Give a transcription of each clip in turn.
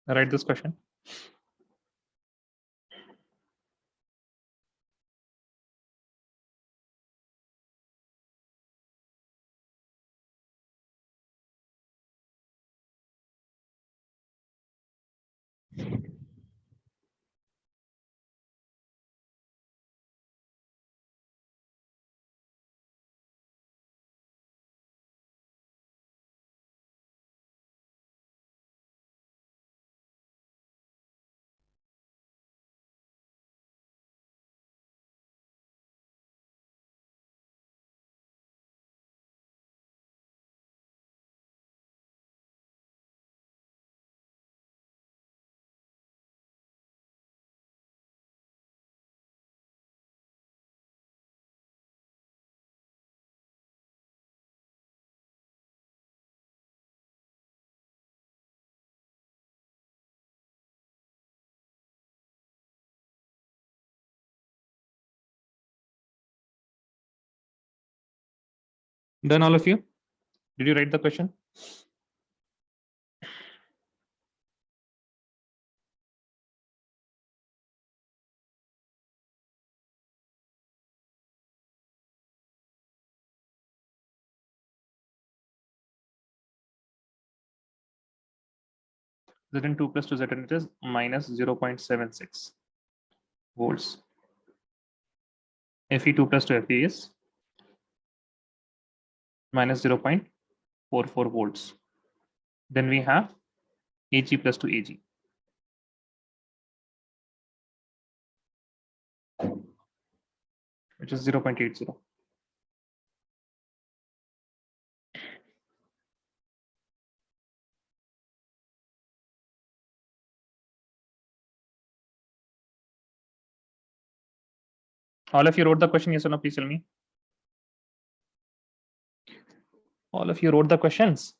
Write this question. Done, all of you? Did you write the question? Zn 2 plus 2 Zn, it is minus 0.76 volts. Fe2 plus 2 Fe is minus 0.44 volts. Then we have Ag plus 2 Ag, which is 0.80. All of you wrote the question, yes or no? Please tell me. All of you wrote the questions.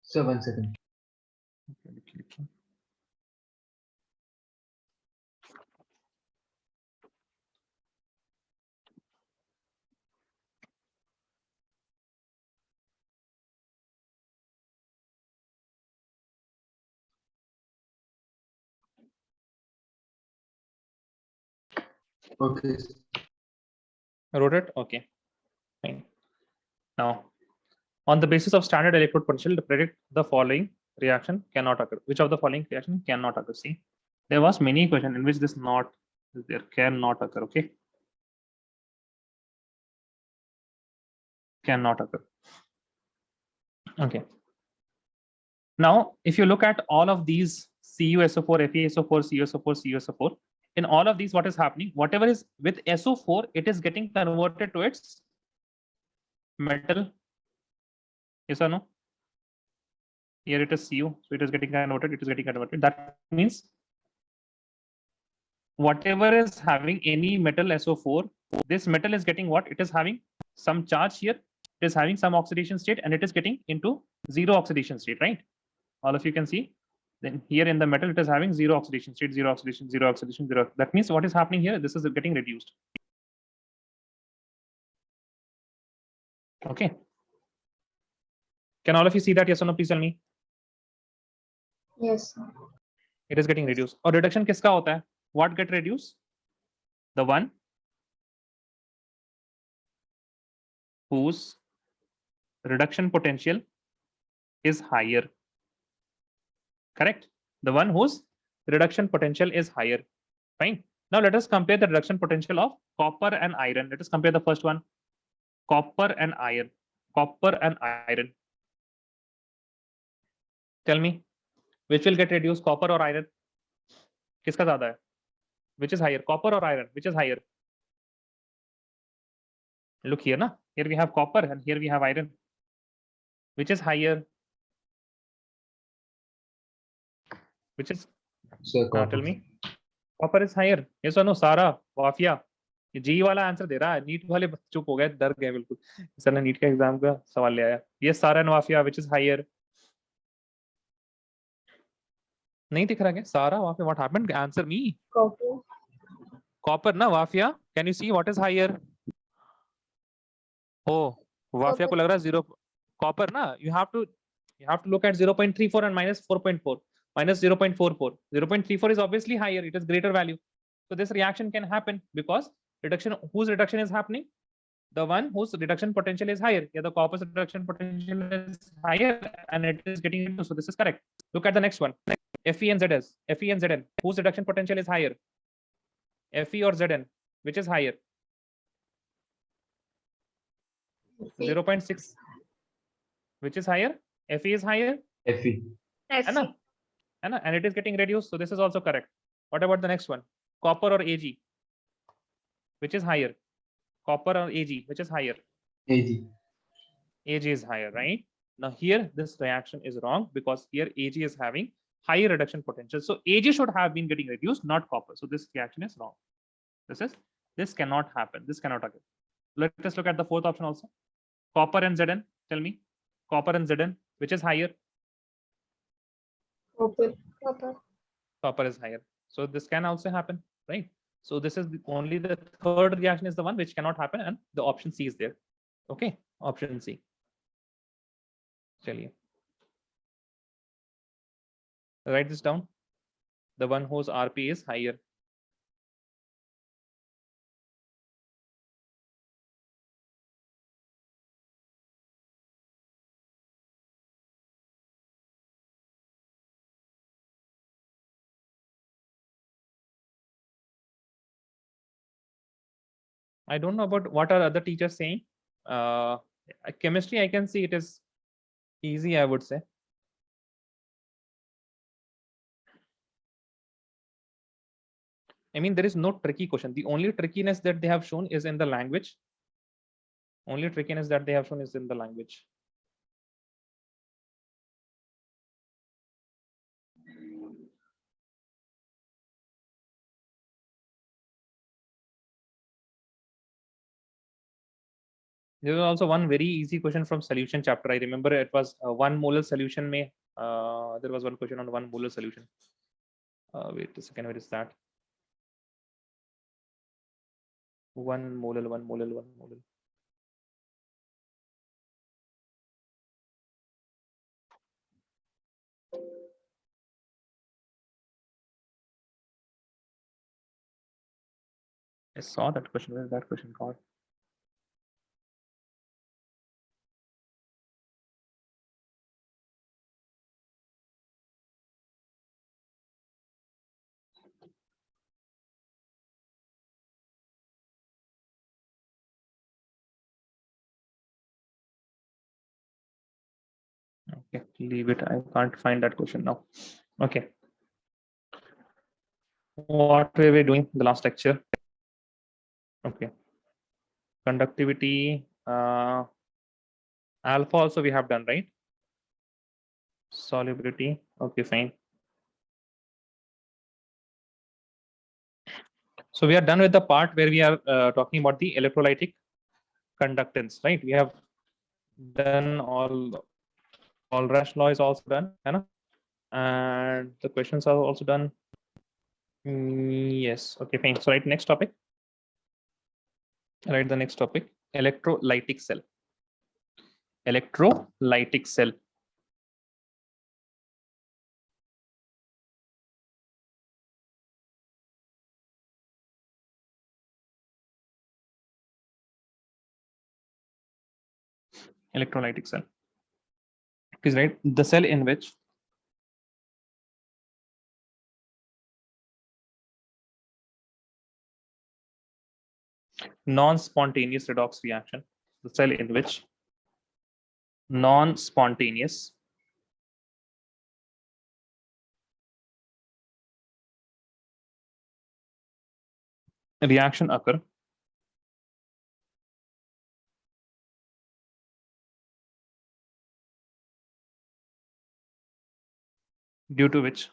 Sir, 1 second. Okay. I wrote it? Okay. Fine. Now, on the basis of standard electrode potential, to predict the following reaction cannot occur. Which of the following reaction cannot occur? See, there was many questions in which this not there cannot occur. Okay, cannot occur. Okay. Now, if you look at all of these CuSO4, FeSO4, CuSO4, CuSO4, in all of these, what is happening? Whatever is with SO4, it is getting converted to its metal. Yes or no? Here it is Cu, so it is getting converted. It is getting converted. That means whatever is having any metal SO4, this metal is getting what? It is having some charge here. It is having some oxidation state, and it is getting into zero oxidation state, right? All of you can see. Then here in the metal, it is having zero oxidation state, zero oxidation, zero oxidation, zero. That means what is happening here? This is getting reduced. Okay. Can all of you see that? Yes or no? Please tell me. Yes. It is getting reduced. और reduction किसका होता है? What get reduced? The one whose reduction potential is higher. Correct? The one whose reduction potential is higher. Fine. Now let us compare the reduction potential of copper and iron. Let us compare the first one. Copper and iron. Copper and iron. Tell me, which will get reduced, copper or iron? किसका ज़्यादा है? Which is higher, copper or iron? Which is higher? Look here, na. Here we have copper and here we have iron. Which is higher? Which is? Sir, Tell me. Copper is higher. Yes or no? सारा वाफिया ये जी वाला answer दे रहा है. NEET वाले चुप हो गए, डर गए बिल्कुल. सर ने नीट का एग्जाम का सवाल ले आया. ये सारा वाफिया, which is higher? नहीं दिख रहा क्या? सारा वाफिया. What happened? Answer me. Copper. Copper ना वाफिया. Can you see what is higher? Oh, वाफिया को लग रहा है zero. Copper ना. You have to You have to look at 0.34 and minus 4.4, minus 0.44. 0.34 is obviously higher. It is greater value. So this reaction can happen because reduction, whose reduction is happening? The one whose reduction potential is higher. Yeah, the copper's reduction potential is higher and it is getting reduced. So this is correct. Look at the next one. Fe and Zs. Fe and Zn. Whose reduction potential is higher? Fe or Zn? Which is higher? 0.6. Which is higher? Fe is higher? Fe. Anna? And it is getting reduced. So this is also correct. What about the next one? Copper or Ag? Which is higher? Copper or Ag? Which is higher? Ag. Ag is higher, right? Now here this reaction is wrong because here Ag is having higher reduction potential. So Ag should have been getting reduced, not copper. So this reaction is wrong. This cannot happen. This cannot occur. Let us look at the fourth option also. Copper and Zn. Tell me, copper and Zn, which is higher? Copper is higher. So this can also happen, right? So this is only the third reaction is the one which cannot happen, and the option C is there. Okay, option C. Chaliye. Write this down. The one whose RP is higher. I don't know about what are other teachers saying. Chemistry, I can see it is easy, I would say. I mean, there is no tricky question. The only trickiness that they have shown is in the language. Only trickiness that they have shown is in the language. There was also one very easy question from solution chapter. I remember it was 1 molar solution. There was one question on 1 molar solution. Wait a second, where is that? 1 molar, 1 molar, 1 molar. I saw that question. Where is that question called? Okay, leave it. I can't find that question now. Okay. What were we doing the last lecture? Okay. Conductivity. Alpha also we have done, right? Solubility. Okay, fine. So we are done with the part where we are talking about the electrolytic conductance, right? We have done all Rash law is also done, and the questions are also done. Yes. Okay, fine. So write next topic. Write the next topic. Electrolytic cell. Electrolytic cell. Electrolytic cell. Please write the cell in which non-spontaneous redox reaction. The cell in which non-spontaneous reaction occur due to which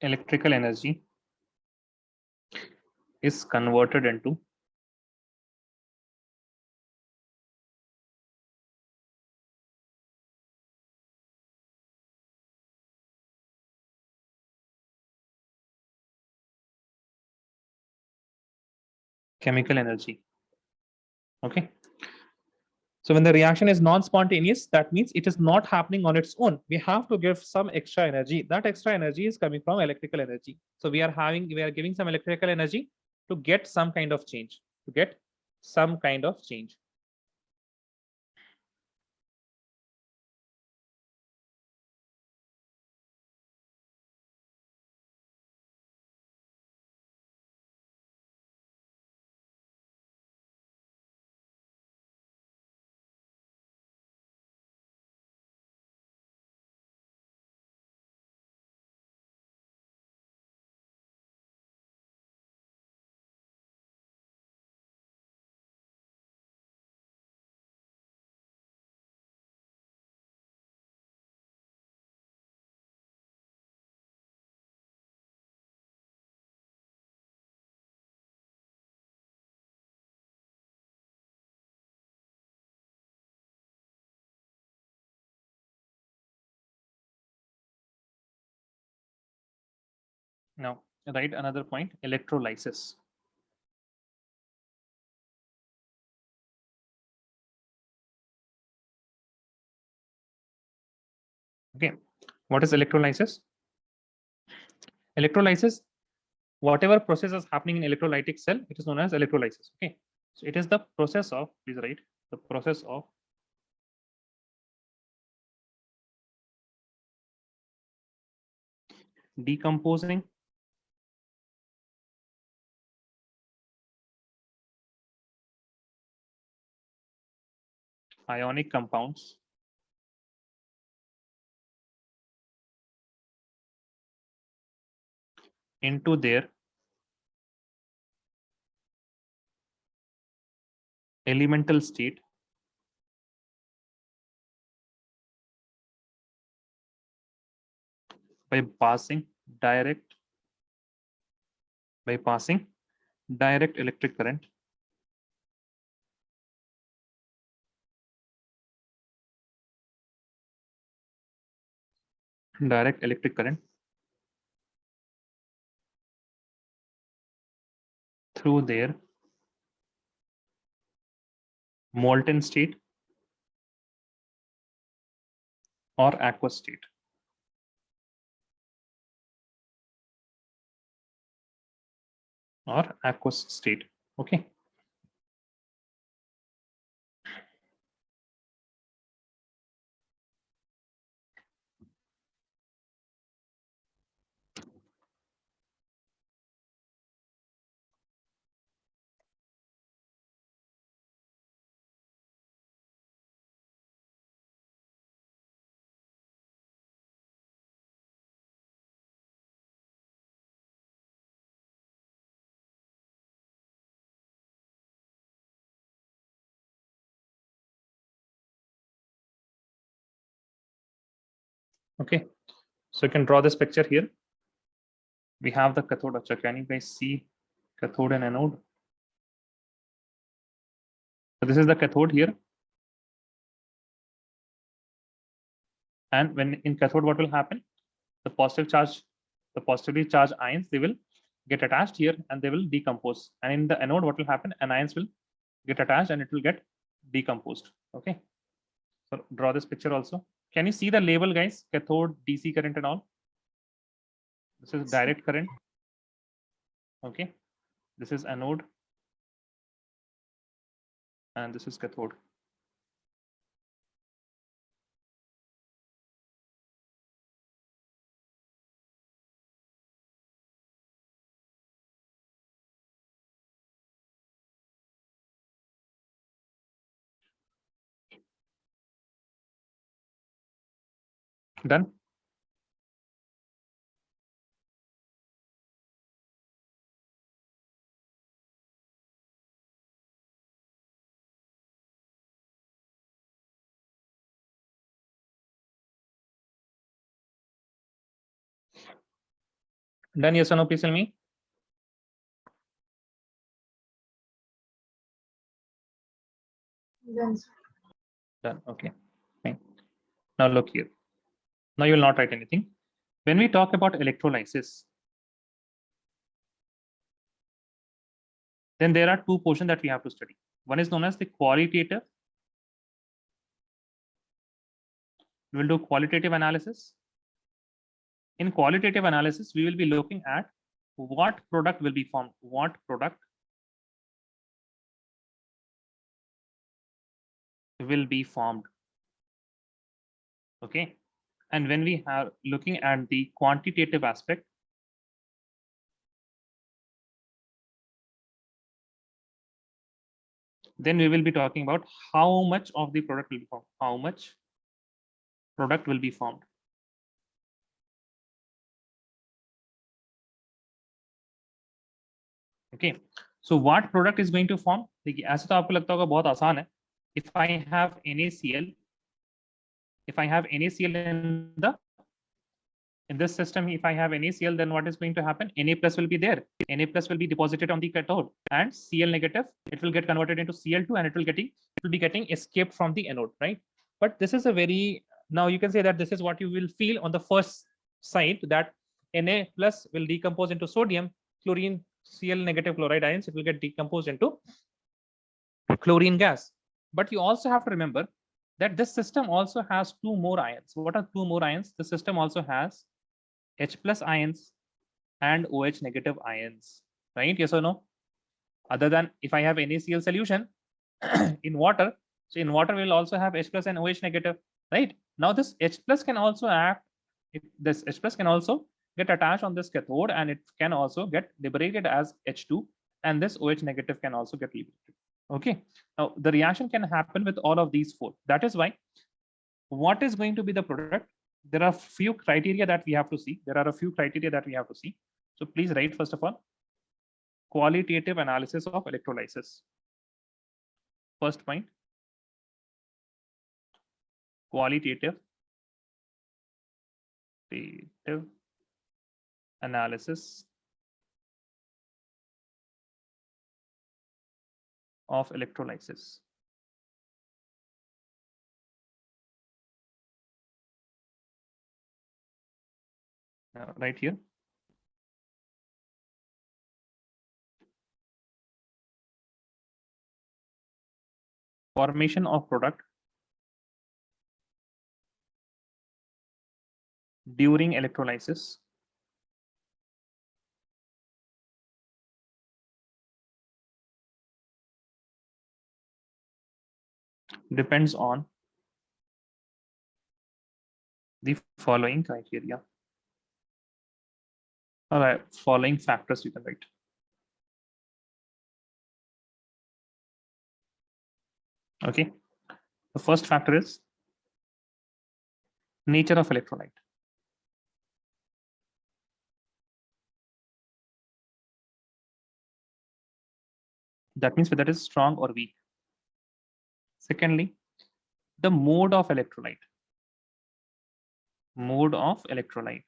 electrical energy is converted into chemical energy. Okay. So when the reaction is non-spontaneous, that means it is not happening on its own. We have to give some extra energy. That extra energy is coming from electrical energy. So we are giving some electrical energy to get some kind of change, to get some kind of change. Now, write another point, electrolysis. Okay, what is electrolysis? Electrolysis, whatever process is happening in electrolytic cell, it is known as electrolysis. Okay, so it is the process of, please write, the process of decomposing ionic compounds into their elemental state by passing direct electric current through their molten state or aqueous state. Okay. Okay, so you can draw this picture here. We have the cathode. Can you guys see cathode and anode? So this is the cathode here. And when in cathode, what will happen? The positively charged ions, they will get attached here and they will decompose. And in the anode, what will happen? Anions will get attached and it will get decomposed. Okay. So draw this picture also. Can you see the label, guys? Cathode, DC current and all. This is direct current. Okay. This is anode. And this is cathode. Done. Done, yes or no, please tell me. Done. Okay. Fine. Now look here. Now you will not write anything. When we talk about electrolysis, Then there are two portions that we have to study. One is known as the qualitative. We will do qualitative analysis. In qualitative analysis, we will be looking at what product will be formed. What product will be formed. Okay. And when we are looking at the quantitative aspect, then we will be talking about how much of the product will be formed. How much product will be formed. Okay. So what product is going to form? देखिए ऐसे तो आपको लगता होगा बहुत आसान है. If I have NaCl, if I have NaCl in this system, if I have NaCl, then what is going to happen? Na plus will be there. Na plus will be deposited on the cathode, and Cl negative, it will get converted into Cl2, and it will be getting escaped from the anode, right? But this is a very, now you can say that this is what you will feel on the first side, that Na plus will decompose into sodium, chlorine, Cl negative chloride ions, it will get decomposed into chlorine gas. But you also have to remember that this system also has two more ions. What are two more ions? The system also has H plus ions and OH negative ions, right? Yes or no? Other than if I have NaCl solution in water, so in water we'll also have H plus and OH negative, right? Now this H plus can also act, this H plus can also get attached on this cathode, and it can also get liberated as H2, and this OH negative can also get liberated. Okay, now the reaction can happen with all of these four. That is why what is going to be the product? There are few criteria that we have to see. There are a few criteria that we have to see. So please write first of all, qualitative analysis of electrolysis. First point, qualitative analysis of electrolysis. Now, right here. Formation of product during electrolysis depends on the following criteria. All right, following factors you can write. Okay, the first factor is nature of electrolyte. That means whether it is strong or weak. Secondly, the mode of electrolyte. Mode of electrolyte.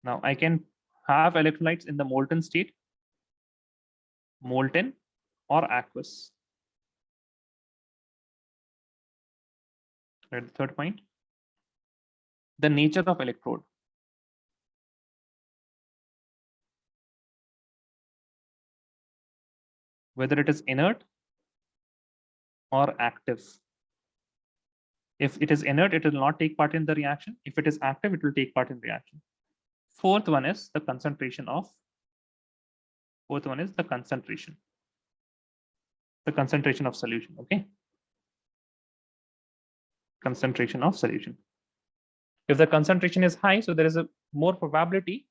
Now I can have electrolytes in the molten state, molten or aqueous. Right, the third point, the nature of electrode. Whether it is inert or active. If it is inert, it will not take part in the reaction. If it is active, it will take part in reaction. Fourth one is the concentration of. Fourth one is the concentration. The concentration of solution. Okay. Concentration of solution. If the concentration is high, so there is a more probability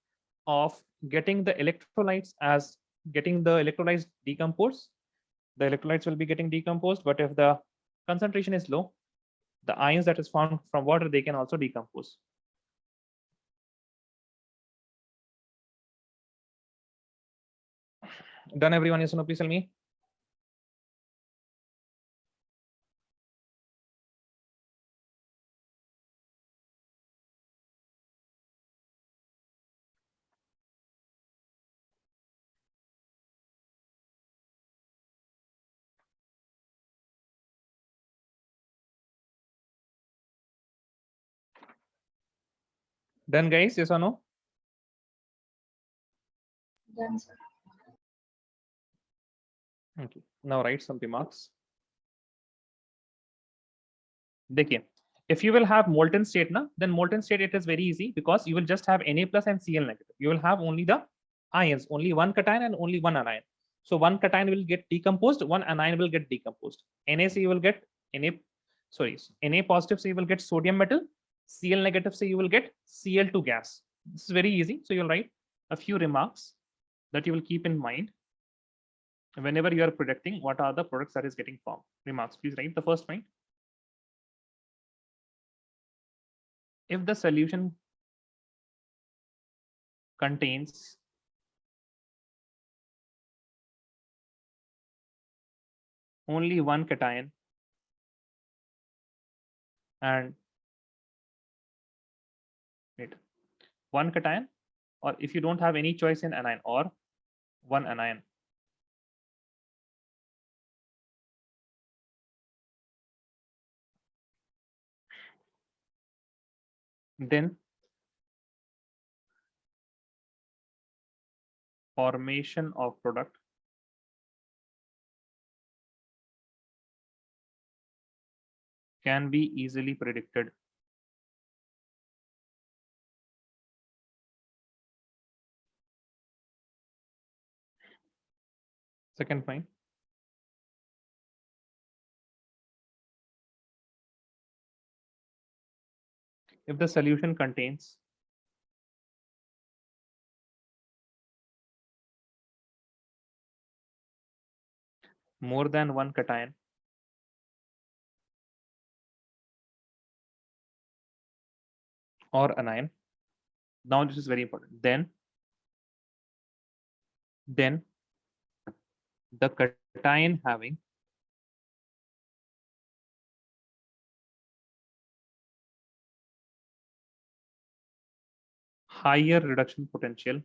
of getting the electrolytes as getting the electrolytes decomposed. The electrolytes will be getting decomposed, but if the concentration is low, the ions that is formed from water, they can also decompose. Done, everyone? Yes or no? Please tell me. Done, guys? Yes or no? Done, sir. Okay. Now write some remarks. देखिए, if you will have molten state na, then molten state it is very easy because you will just have Na plus and Cl negative. You will have only the ions, only one cation and only one anion. So one cation will get decomposed, one anion will get decomposed. Na you will get Na, Na positive, so you will get sodium metal. Cl negative, so you will get Cl2 gas. This is very easy. So you'll write a few remarks that you will keep in mind whenever you are predicting what are the products that is getting formed. Remarks, please write the first point. If the solution contains only one cation and wait, one cation, or if you don't have any choice in anion, or one anion, then formation of product can be easily predicted. Second point, if the solution contains more than one cation or anion, now this is very important, then the cation having higher reduction potential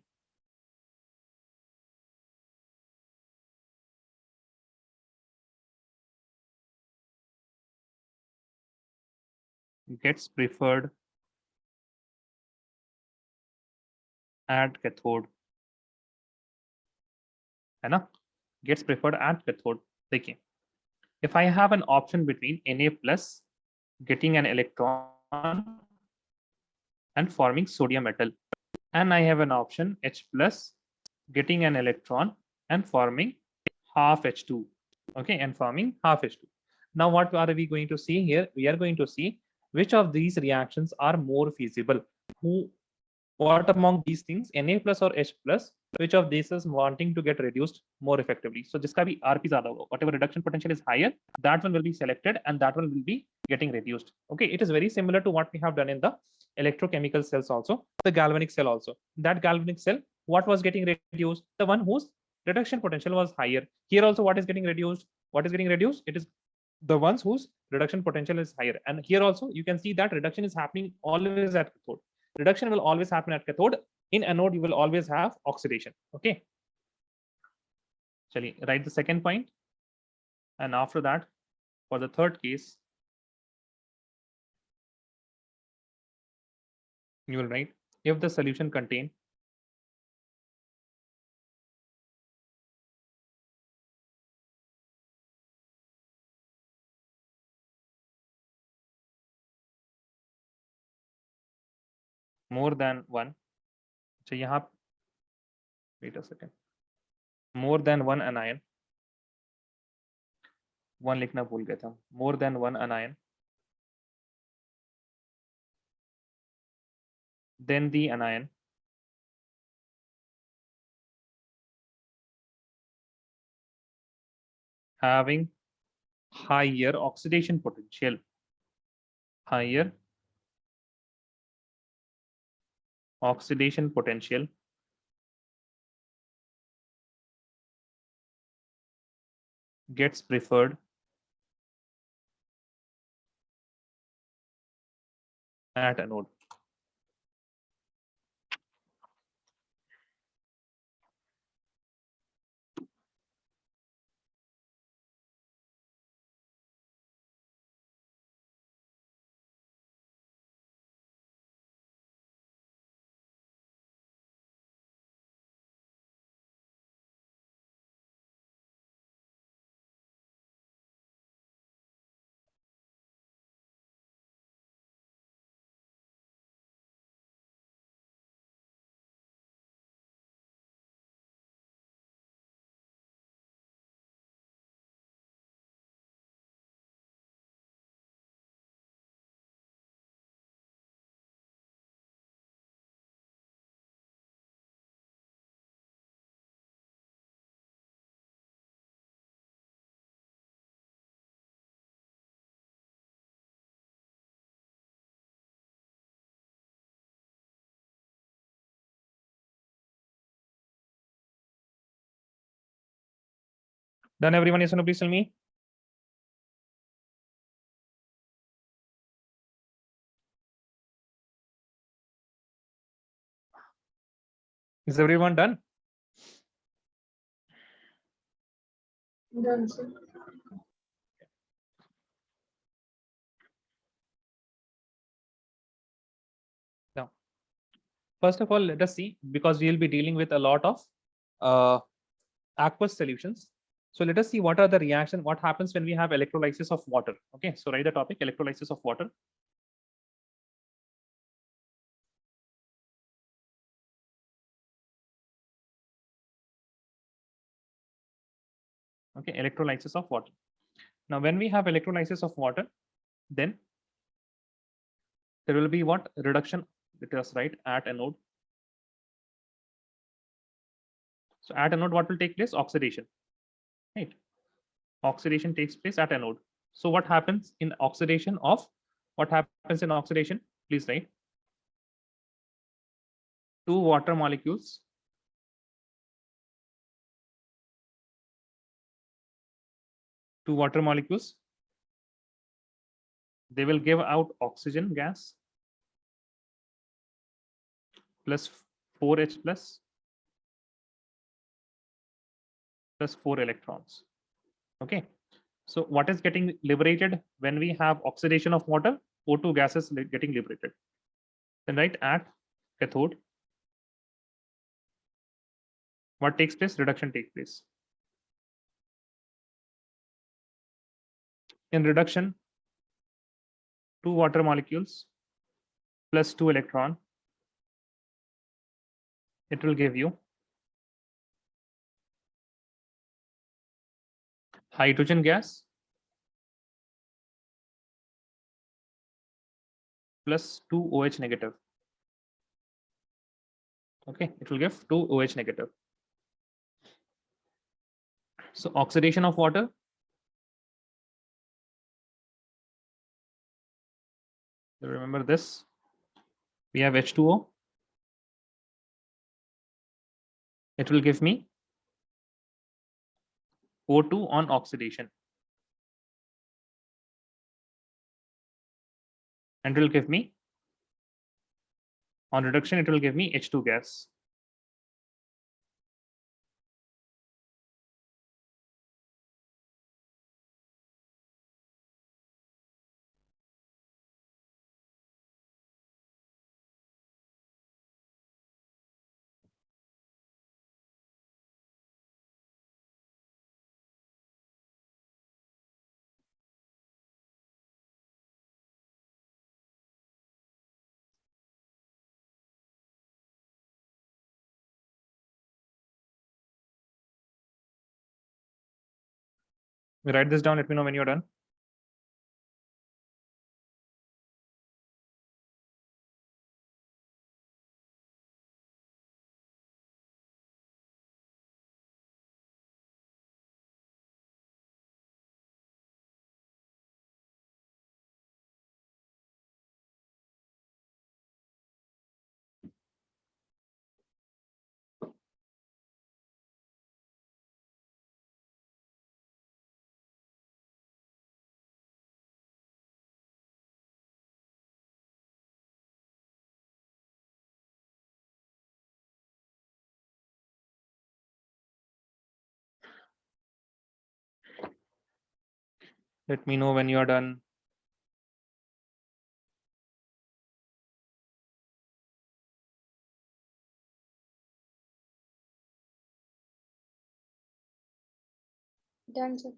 gets preferred at cathode, है ना? Gets preferred at cathode. देखिए, if I have an option between Na plus getting an electron and forming sodium metal, and I have an option H plus getting an electron and forming half H2, okay, and forming half H2. Now what are we going to see here? We are going to see which of these reactions are more feasible. What among these things, Na plus or H plus, which of these is wanting to get reduced more effectively? So jiska bhi RP zyada hoga, whatever reduction potential is higher, that one will be selected and that one will be getting reduced. Okay, it is very similar to what we have done in the electrochemical cells also, the galvanic cell also. That galvanic cell, what was getting reduced? The one whose reduction potential was higher. Here also, what is getting reduced? What is getting reduced? It is the ones whose reduction potential is higher. And here also, you can see that reduction is happening always at cathode. Reduction will always happen at cathode. In anode, you will always have oxidation. Okay. Chali, write the second point. And after that, for the third case, you will write if the solution contain more than one. So यहाँ, wait a second. More than one anion. One लिखना भूल गया था. More than one anion. Then the anion having higher oxidation potential. Higher oxidation potential gets preferred at anode. Done everyone? Yes or no? Please tell me. Is everyone done? Done, sir. Now, first of all, let us see, because we will be dealing with a lot of aqueous solutions. So let us see what are the reaction, what happens when we have electrolysis of water. Okay, so write the topic, electrolysis of water. Okay, electrolysis of water. Now, when we have electrolysis of water, then there will be what? Reduction. Let us write at anode. So at anode, what will take place? Oxidation, right? Oxidation takes place at anode. So what happens in oxidation of, what happens in oxidation? Please write. Two water molecules they will give out oxygen gas plus 4H plus 4 electrons. Okay, so what is getting liberated when we have oxidation of water? O2 gas is getting liberated. Then right at cathode, what takes place? Reduction takes place. In reduction, two water molecules plus 2 electron, it will give you hydrogen gas plus 2 OH negative. Okay, it will give 2 OH negative. So oxidation of water, remember this, we have H2O. It will give me O2 on oxidation, and it will give me on reduction, it will give me H2 gas. Write this down. Let me know when you're done. Let me know when you're done. Done, sir.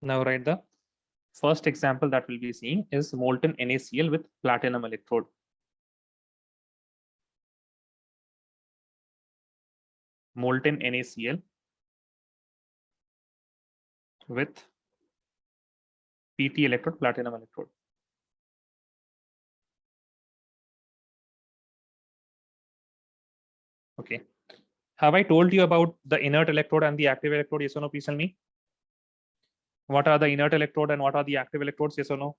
Now write the first example that we'll be seeing is molten NaCl with platinum electrode. Molten NaCl with PT electrode, platinum electrode. Okay. Have I told you about the inert electrode and the active electrode? Yes or no? Please tell me. What are the inert electrode and what are the active electrodes? Yes or no?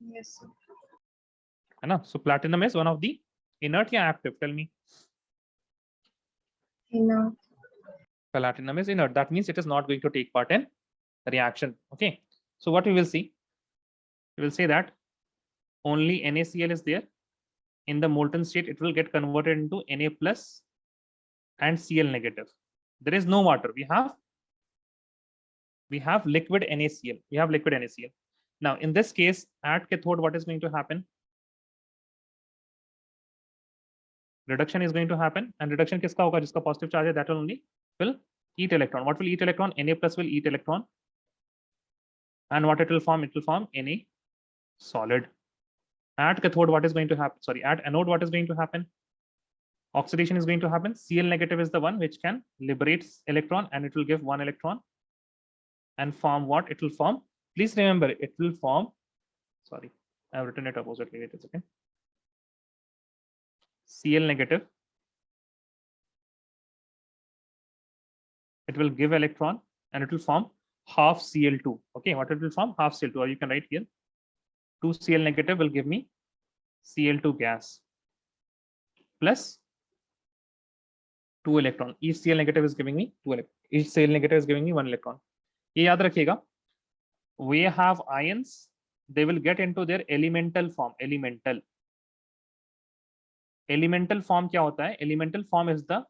Yes, sir. है ना? So platinum is one of the inert या active? Tell me. Inert. Platinum is inert. That means it is not going to take part in reaction. Okay. So what we will see? We will say that only NaCl is there. In the molten state, it will get converted into Na plus and Cl negative. There is no water. We have liquid NaCl. We have liquid NaCl. Now, in this case, at cathode, what is going to happen? Reduction is going to happen, and reduction किसका होगा? जिसका positive charge है, that will only will eat electron. What will eat electron? Na plus will eat electron, and what it will form? It will form Na solid. At cathode, what is going to happen? Sorry, at anode, what is going to happen? Oxidation is going to happen. Cl negative is the one which can liberate electron, and it will give one electron and form what? It will form. Please remember, it will form. Sorry, I have written it oppositely. Wait a second. Cl negative. It will give electron and it will form half Cl2. Okay, what it will form? Half Cl2, or you can write here 2 Cl negative will give me Cl2 gas plus 2 electron. Each Cl negative is giving me 2 electron. Each Cl negative is giving me 1 electron. ये याद रखिएगा. We have ions. They will get into their elemental form. Elemental form क्या होता है? Elemental form is the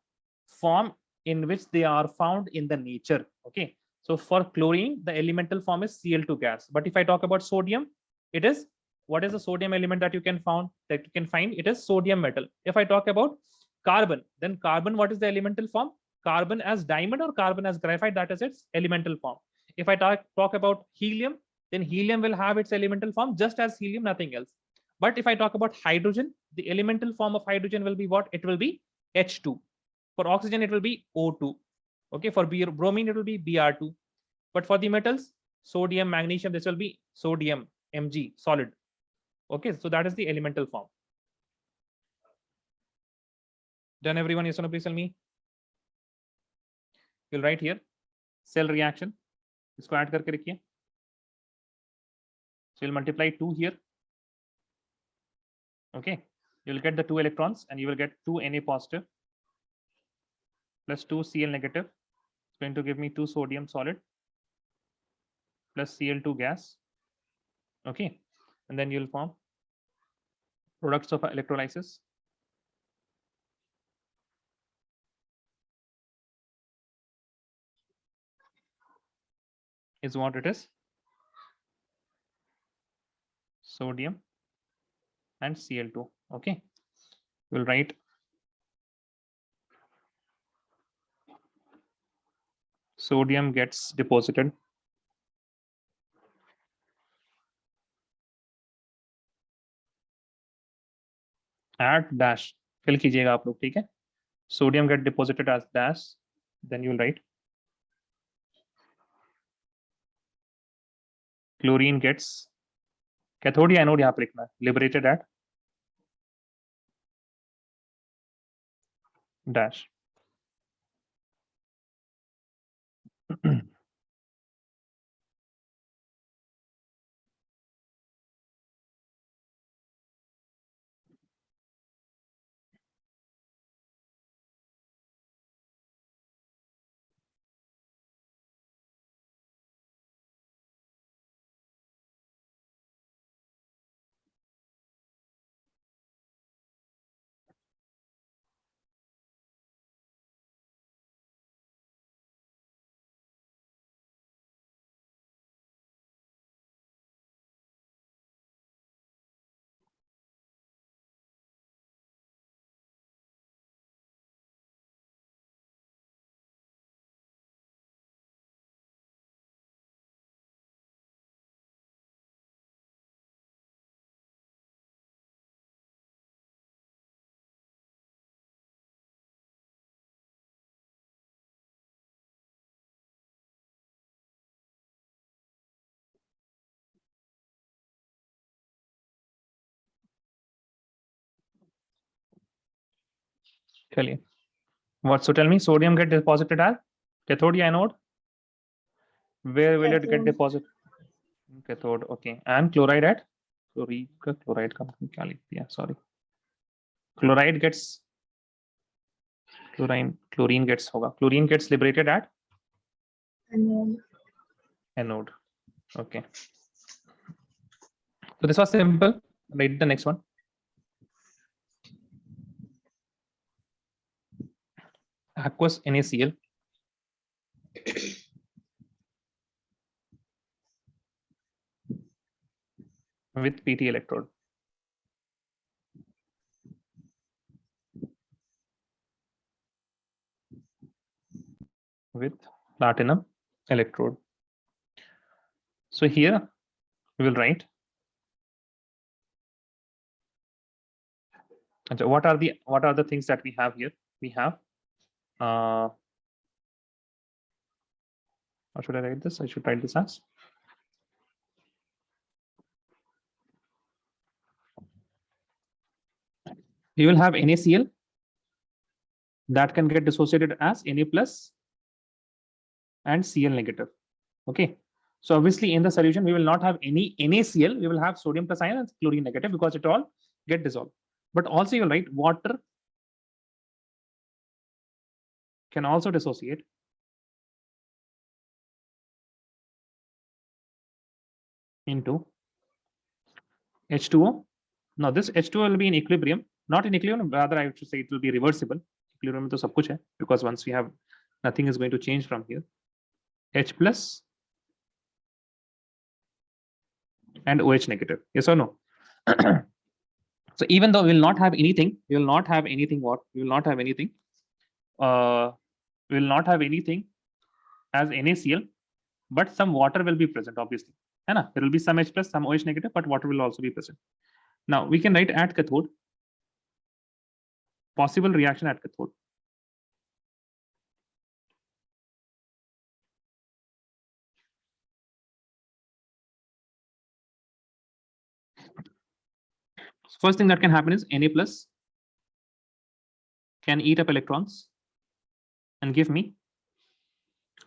form in which they are found in the nature. Okay. So for chlorine, the elemental form is Cl2 gas. But if I talk about sodium, it is, what is the sodium element that you can find? It is sodium metal. If I talk about carbon, then carbon, what is the elemental form? Carbon as diamond or carbon as graphite, that is its elemental form. If I talk about helium, then helium will have its elemental form just as helium, nothing else. But if I talk about hydrogen, the elemental form of hydrogen will be what? It will be H2. For oxygen, it will be O2. Okay, for bromine, it will be Br2. But for the metals, sodium, magnesium, this will be sodium, Mg, solid. Okay, so that is the elemental form. Done, everyone? Yes or no? Please tell me. You'll write here cell reaction. इसको add करके रखिए. So you'll multiply 2 here. Okay, you'll get the 2 electrons and you will get 2 Na positive plus 2 Cl negative. It's going to give me 2 sodium solid plus Cl2 gas. Okay, and then you'll form products of electrolysis. Is what it is? Sodium and Cl2. Okay, we'll write sodium gets deposited at dash. fill कीजिएगा आप लोग, ठीक है? Sodium get deposited as dash. Then you'll write chlorine gets cathode या anode यहाँ पर लिखना है, liberated at dash. चलिए, what? So tell me, sodium get deposited as cathode या anode? Where will it get Cathode. deposited? Cathode. Okay, and chloride at chloride का क्या लिख दिया, sorry, chloride gets chlorine gets होगा, chlorine gets liberated at Anode. anode. Okay, so this was simple. Write the next one. Aqueous NaCl with PT electrode. With platinum electrode. So here we will write what are the things that we have here. We have how should I write this? I should write this as we will have NaCl that can get dissociated as Na plus and Cl negative. Okay, so obviously in the solution we will not have any NaCl, we will have sodium plus ion and chlorine negative because it all get dissolved. But also you'll write water can also dissociate into H2O. Now this H2O will be in equilibrium, not in equilibrium, rather I should say it will be reversible. Equilibrium में तो सब कुछ है, because once we have, nothing is going to change from here. H plus and OH negative, yes or no? So even though we will not have anything, we will not have anything what? We will not have anything. We will not have anything as NaCl, but some water will be present, obviously. है ना? There will be some H plus, some OH negative, but water will also be present. Now we can write at cathode, possible reaction at cathode. First thing that can happen is Na plus can eat up electrons and give me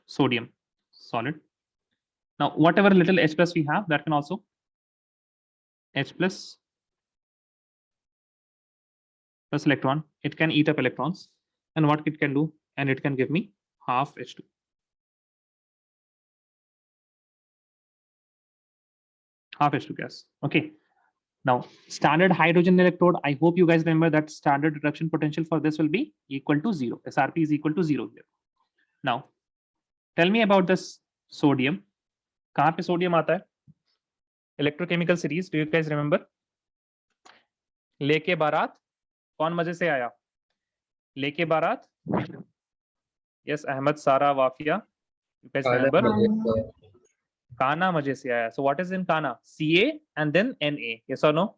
sodium solid. Now whatever little H plus we have, that can also H plus electron, it can eat up electrons, and what it can do, and it can give me half H2. Half H2 gas. Okay. Now standard hydrogen electrode, I hope you guys remember that standard reduction potential for this will be equal to 0. SRP is equal to 0 here. Now tell me about this sodium. कहाँ पे sodium आता है? Electrochemical series, do you guys remember? लेके बारात कौन मजे से आया? लेके बारात, yes, अहमद, सारा, वाफिया, you guys remember? Kana मजे से आया. So what is in Kana? Ca and then Na, yes or no?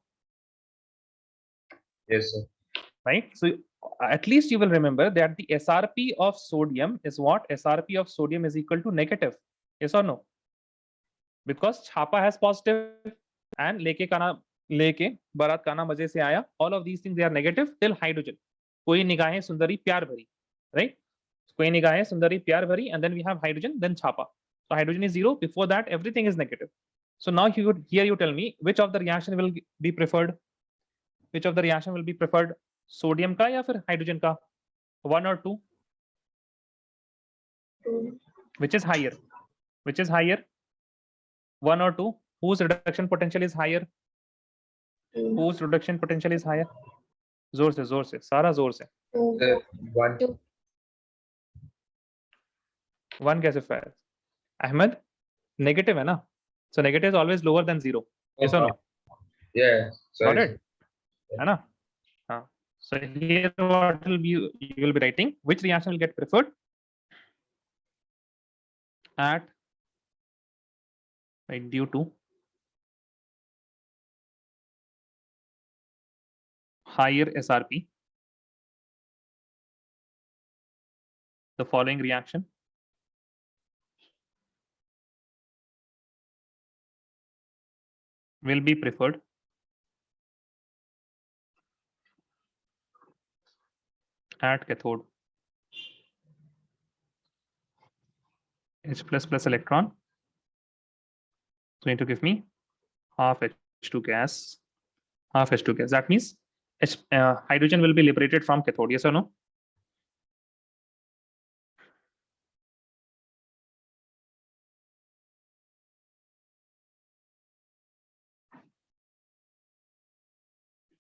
Yes, sir. Right, so at least you will remember that the SRP of sodium is what? SRP of sodium is equal to negative, yes or no? Because Chapa has positive and leke barat kana maje se aaya, all of these things they are negative till hydrogen. Koi nigahe sundari pyar bhari, right? Koi nigahe sundari pyar bhari, and then we have hydrogen, then Chapa. So hydrogen is 0. Before that everything is negative. So now here you tell me which of the reaction will be preferred? Which of the reaction will be preferred? Sodium का या फिर hydrogen का? 1 or 2? 2. Which is higher? Which is higher? 1 or 2? Whose reduction potential is higher? 2. Whose reduction potential is higher? जोर से सारा जोर से. 2. 1. 2. 1 कैसे फायर? Ahmed, negative है ना? So negative is always lower than 0. Yes or no? Yeah. Got Sorry. it? है ना? हाँ. So here what will be, you will be writing which reaction will get preferred at, right, due to higher SRP. The following reaction will be preferred at cathode. H plus electron is going to give me half H. H2 gas, half H2 gas. That means hydrogen will be liberated from cathode. Yes or no?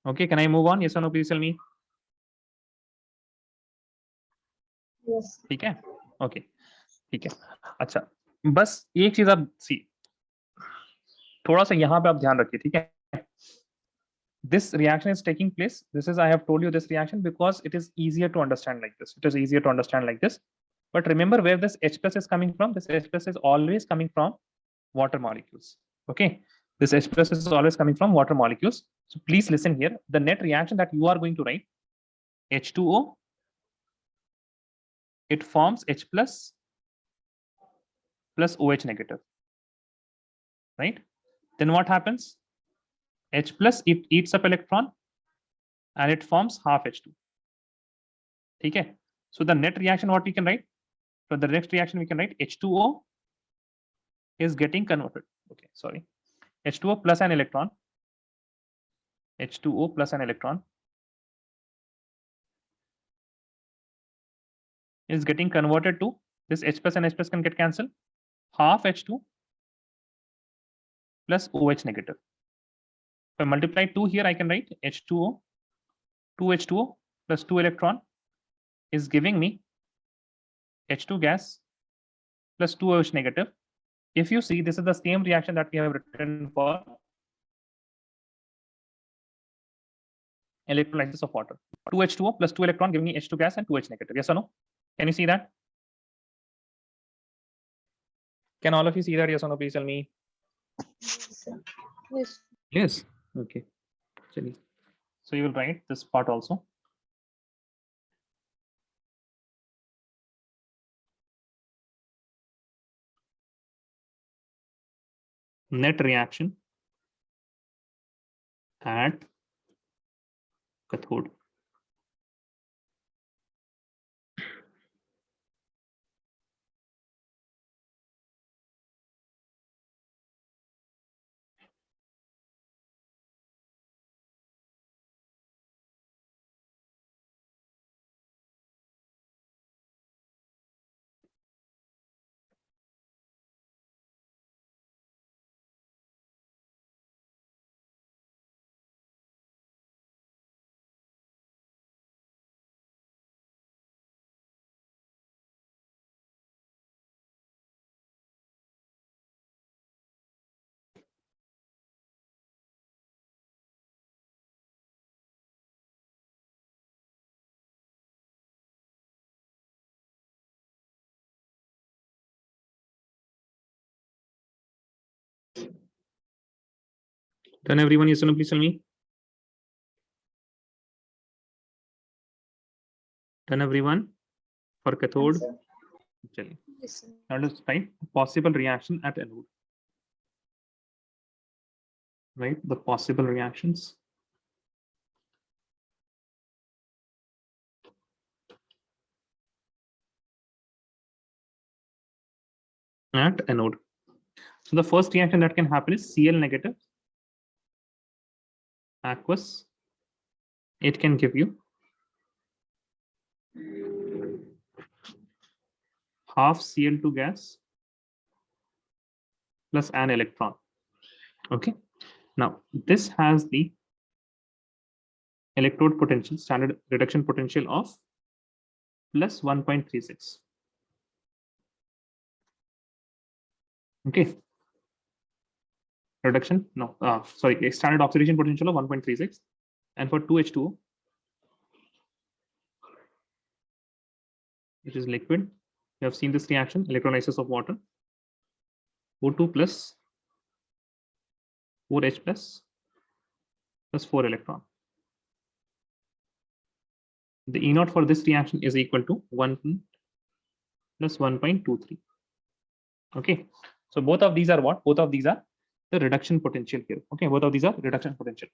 Okay, can I move on? Yes or no? Please tell me. Yes. ठीक है? Okay. ठीक है. अच्छा, बस एक चीज आप सी, थोड़ा सा यहाँ पे आप ध्यान रखिए, ठीक है? This reaction is taking place. This is, I have told you this reaction because it is easier to understand like this. It is easier to understand like this. But remember where this H plus is coming from. This H plus is always coming from water molecules. Okay, this H plus is always coming from water molecules. So please listen here. The net reaction that you are going to write, H2O, it forms H plus OH negative, right? Then what happens? H plus, it eats up electron and it forms half H2. Okay, so the net reaction, what we can write? For the next reaction, we can write H2O is getting converted. Okay, sorry. H2O plus an electron. H2O plus an electron is getting converted to this H plus and H plus can get cancelled. Half H2 plus OH negative. If I multiply 2 here, I can write H2O, 2H2O plus 2 electron is giving me H2 gas plus 2 OH negative. If you see, this is the same reaction that we have written for electrolysis of water. 2H2O plus 2 electron giving me H2 gas and 2H negative. Yes or no? Can you see that? Can all of you see that? Yes or no? Please tell me. Yes. Yes. Okay. So you will write this part also. Net reaction at cathode. Done everyone? Yes or no? Please tell me. Done everyone for cathode? Yes, sir. Now let's write possible reaction at anode. Right, the possible reactions at anode. So the first reaction that can happen is Cl negative, aqueous. It can give you half Cl2 gas plus an electron. Okay, now this has the electrode potential, standard reduction potential of plus 1.36. Okay, reduction, no, sorry, a standard oxidation potential of 1.36. And for 2H2O, which is liquid, you have seen this reaction, electrolysis of water, O2 plus 4H plus 4 electron. The E naught for this reaction is equal to 1 plus 1.23. Okay, so both of these are what? Both of these are the reduction potential here. Okay, both of these are reduction potential.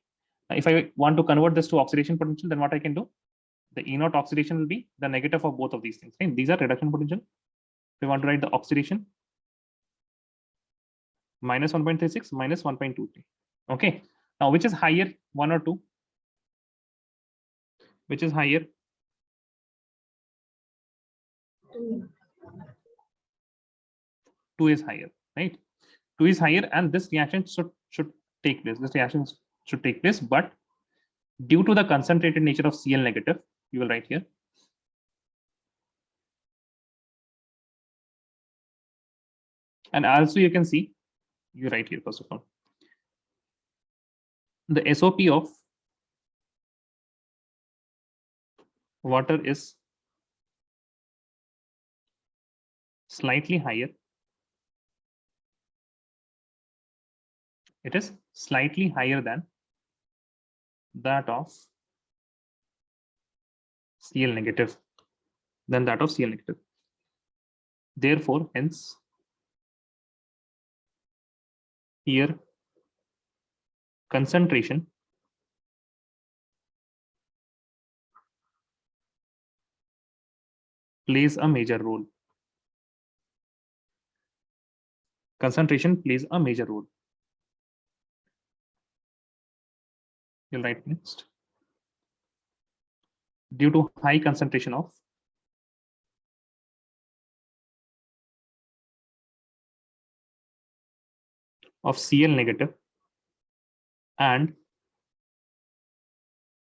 Now, if I want to convert this to oxidation potential, then what I can do? The E naught oxidation will be the negative of both of these things. Right? These are reduction potential. If I want to write the oxidation, minus 1.36 minus 1.23. Okay, Now, which is higher, 1 or 2? Which is higher? 2. 2 is higher, right? 2 is higher, and this reaction should take place. This reaction should take place, but due to the concentrated nature of Cl negative, you will write here. And also you can see, you write here first of all, the SOP of water is slightly higher. It is slightly higher than that of Cl negative, than that of Cl negative. Therefore, hence, here concentration plays a major role. Concentration plays a major role. You'll write next. Due to high concentration of Cl negative and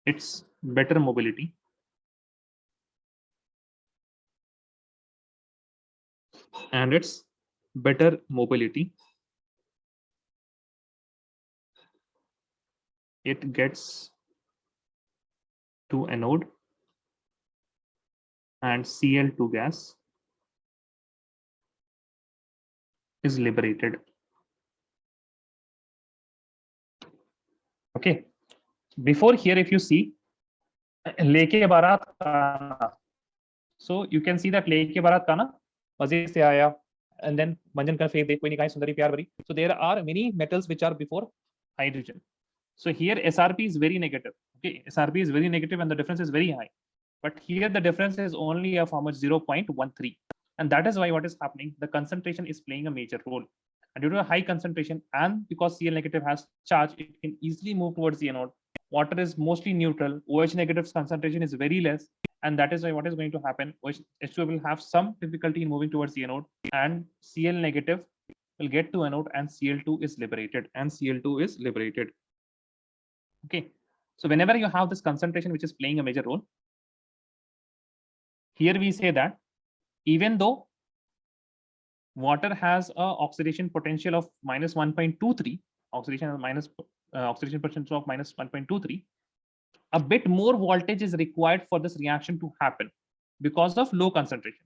its better mobility, it gets to anode and Cl2 gas is liberated. Okay. Before here, if you see, लेके बारात खाना. So you can see that लेके बारात खाना मजे से आया, and then मंजन का फेंक दे, कोई नहीं खाए, सुंदरी प्यार भरी. So there are many metals which are before hydrogen. So here SRP is very negative. Okay, SRP is very negative and the difference is very high. But here the difference is only of how much, 0.13. And that is why what is happening, the concentration is playing a major role. And due to a high concentration, and because Cl negative has charge, it can easily move towards the anode. Water is mostly neutral. OH negative's concentration is very less. And that is why what is going to happen, H2 will have some difficulty in moving towards the anode, and Cl negative will get to anode and Cl2 is liberated, Okay, so whenever you have this concentration which is playing a major role, here we say that even though water has a oxidation potential of minus 1.23, oxidation potential of minus 1.23, a bit more voltage is required for this reaction to happen because of low concentration.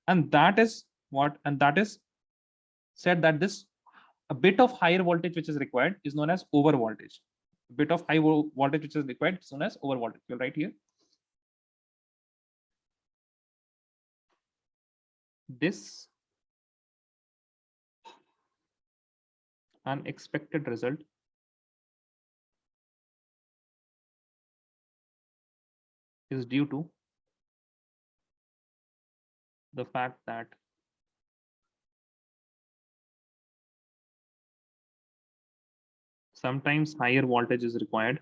And that is what, and that is said that this a bit of higher voltage which is required is known as over voltage. A bit of high voltage which is required is known as over voltage. You'll write here. This unexpected result is due to the fact that sometimes higher voltage is required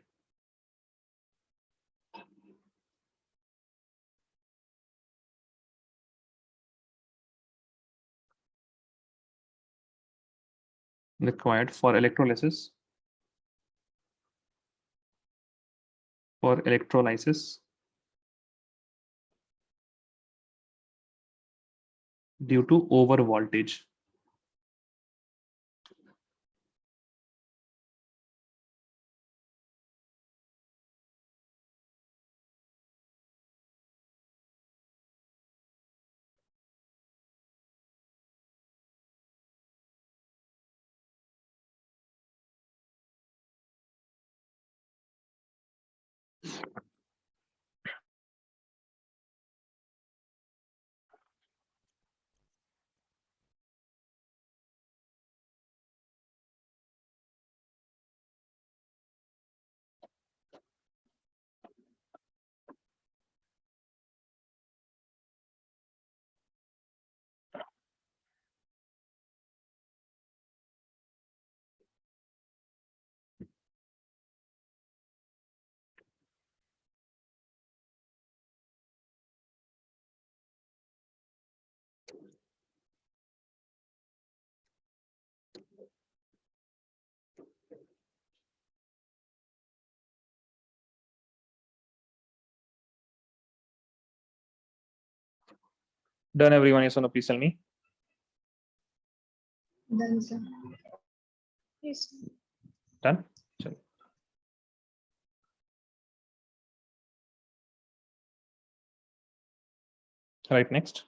for electrolysis, due to over voltage. Done everyone? Yes or no? Please tell me. Done, sir. Yes. Done. Chalo. Right, next.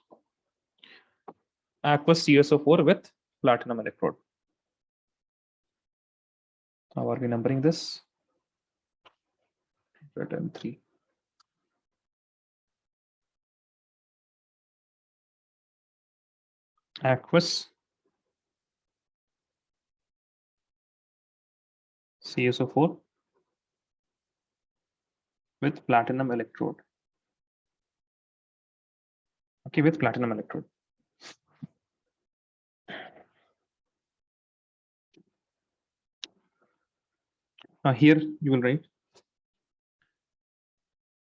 Aqueous CSO4 with platinum electrode. How are we numbering this? 3. Aqueous CSO4 with platinum electrode. Okay, with platinum electrode. Now here you will write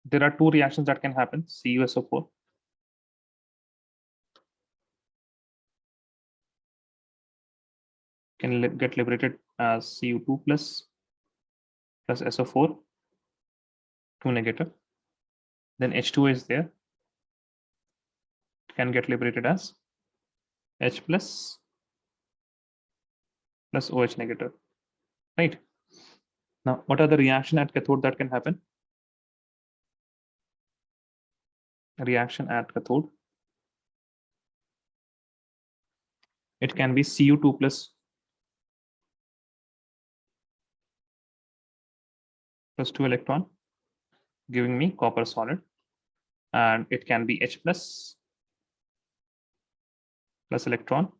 there are 2 reactions that can happen. CuSO4 can get liberated as Cu2 plus SO4, 2 negative. Then H2 is there, can get liberated as H plus OH negative, right? Now, what are the reaction at cathode that can happen? Reaction at cathode. It can be Cu2 plus 2 electron, giving me copper solid, and it can be H plus electron,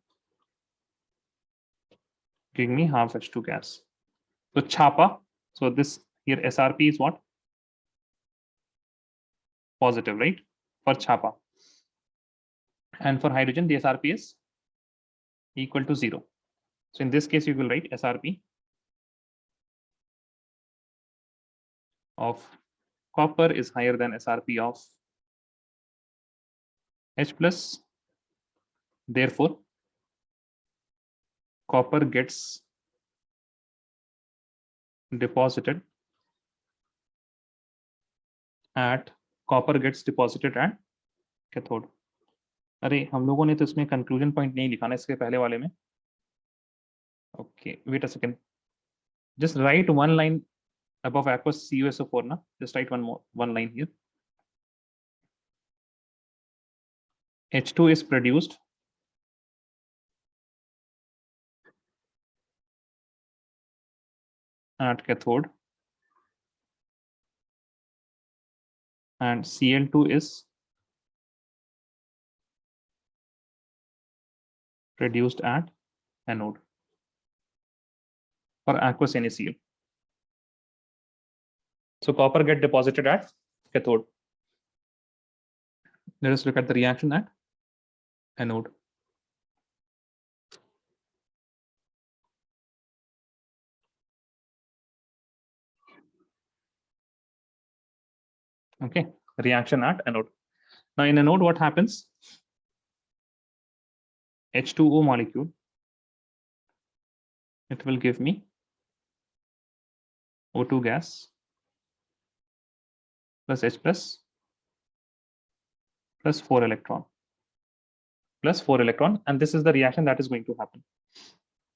giving me half H2 gas. So chapa, so this here SRP is what? Positive, right? For chapa. And for hydrogen, the SRP is equal to 0. So in this case, you will write SRP of copper is higher than SRP of H plus. Therefore, copper gets deposited at cathode. अरे हम लोगों ने तो इसमें conclusion point नहीं लिखा ना इसके पहले वाले में. Okay, wait a second. Just write one line above aqueous CuSO4 na. Just write one line here. H2 is produced at cathode and Cl2 is produced at anode for aqueous NaCl. So copper get deposited at cathode. Let us look at the reaction at anode. Okay, reaction at anode. Now in anode, what happens? H2O molecule, it will give me O2 gas plus H plus 4 electron and this is the reaction that is going to happen.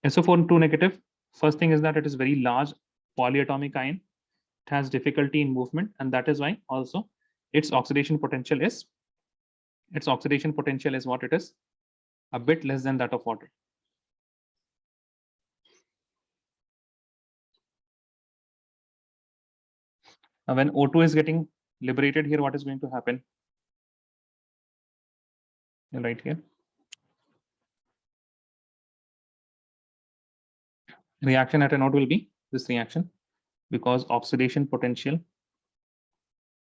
SO4 2 negative, first thing is that it is very large polyatomic ion. It has difficulty in movement, and that is why also its oxidation potential is what it is, a bit less than that of water. Now when O2 is getting liberated here, what is going to happen? Right here. Reaction at anode will be this reaction because oxidation potential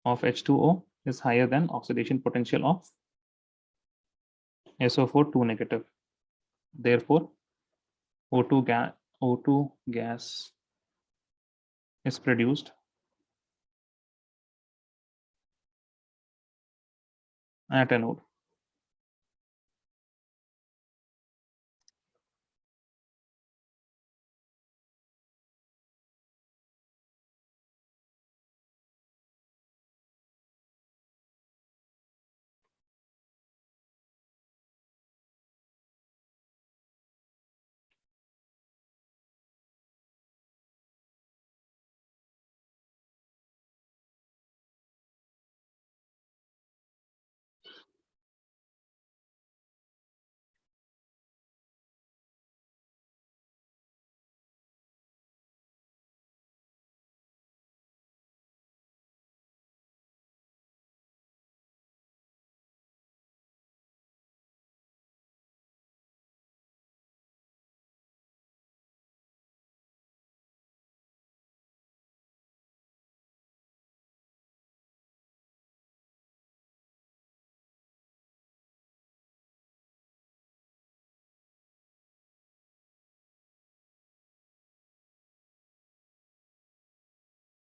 of H2O is higher than oxidation potential of SO4 2 negative. Therefore, O2 gas is produced at anode.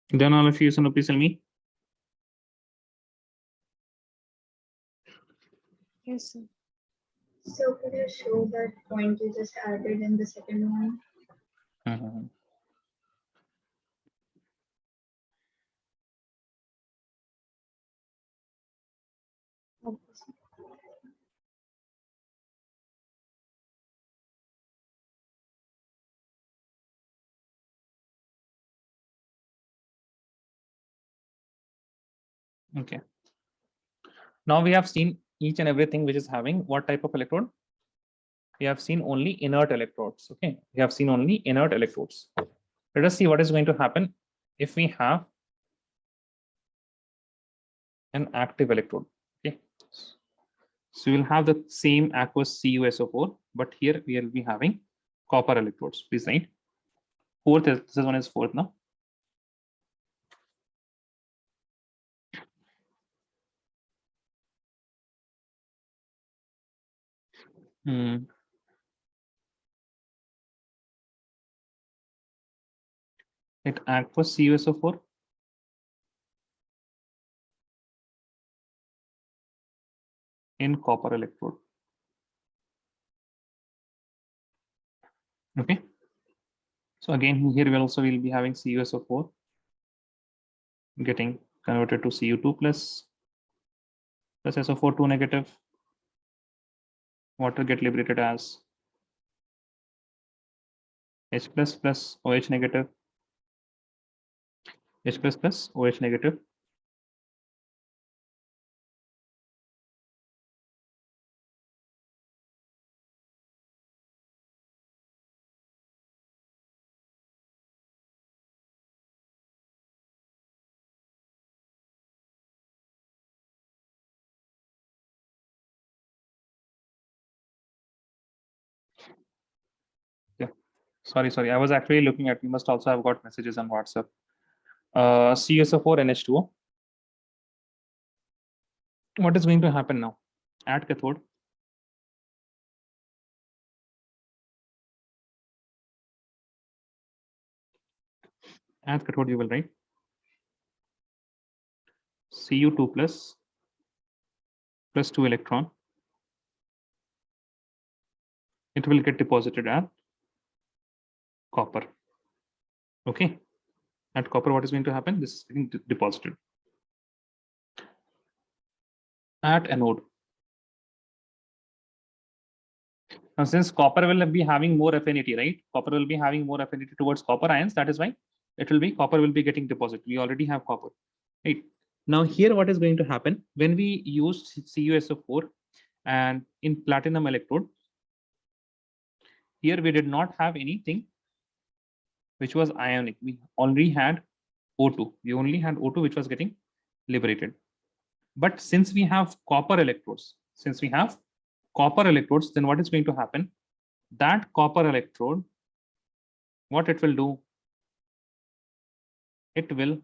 Then all of you, so please tell me. Yes, sir. So could you show that point you just added in the second one? Mhm. Okay, sir. Okay. Now we have seen each and everything which is having what type of electrode? We have seen only inert electrodes. Okay. We have seen only inert electrodes. Let us see what is going to happen if we have an active electrode. Okay. So we'll have the same aqueous CuSO4, but here we will be having copper electrodes. Please write. Fourth is this one is fourth now. It aqueous CuSO4 in copper electrode. Okay. So again, here we'll also will be having CuSO4 getting converted to Cu2 plus SO4 2 negative. Water get liberated as H plus OH negative. H plus OH negative. Yeah. Sorry. I was actually looking at, you must also have got messages on WhatsApp. CuSO4 NH2O. What is going to happen now? At cathode. At cathode, you will write Cu2 plus 2 electron. It will get deposited at copper. Okay. At copper, what is going to happen? This is getting deposited. At anode. Now, since copper will be having more affinity, right? Copper will be having more affinity towards copper ions. That is why it will be copper will be getting deposited. We already have copper, right? Now here, what is going to happen when we use CuSO4 and in platinum electrode? Here we did not have anything which was ionic. We already had O2. We only had O2 which was getting liberated. But since we have copper electrodes, then what is going to happen? That copper electrode, what it will do? It will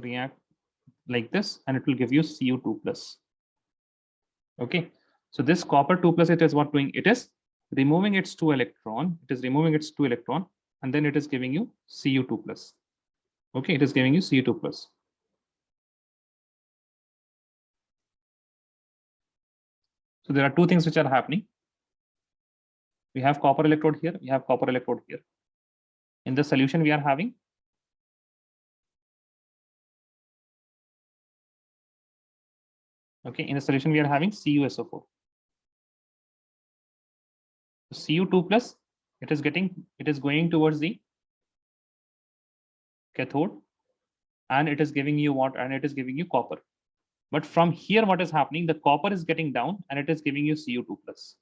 react like this and it will give you Cu2 plus. Okay. So this copper 2 plus, it is what doing? It is removing its 2 electron. It is removing its 2 electron and then it is giving you Cu2 plus. Okay. It is giving you Cu2 plus. So there are two things which are happening. We have copper electrode here. We have copper electrode here. In the solution we are having in the solution we are having CuSO4. Cu2 plus, it is going towards the cathode and it is giving you what? And it is giving you copper. But from here, what is happening? The copper is getting down and it is giving you Cu2 plus.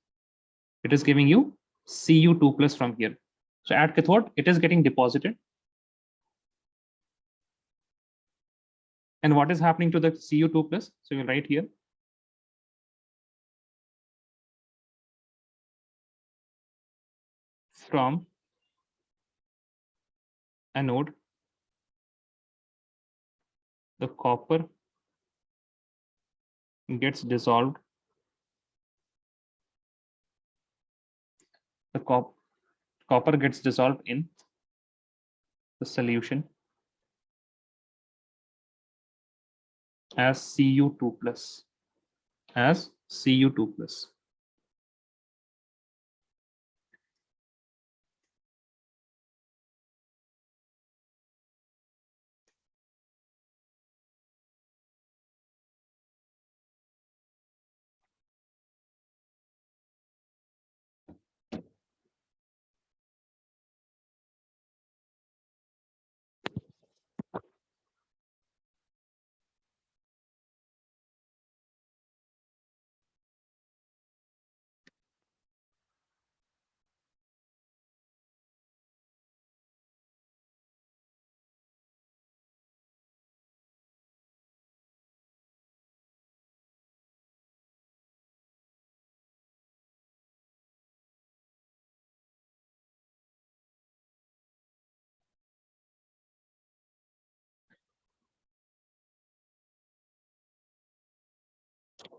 It is giving you Cu2 plus from here. So at cathode, it is getting deposited. And what is happening to the Cu2 plus? So we'll write here. From anode, the copper gets dissolved. The copper gets dissolved in the solution as Cu2 plus, as Cu2 plus.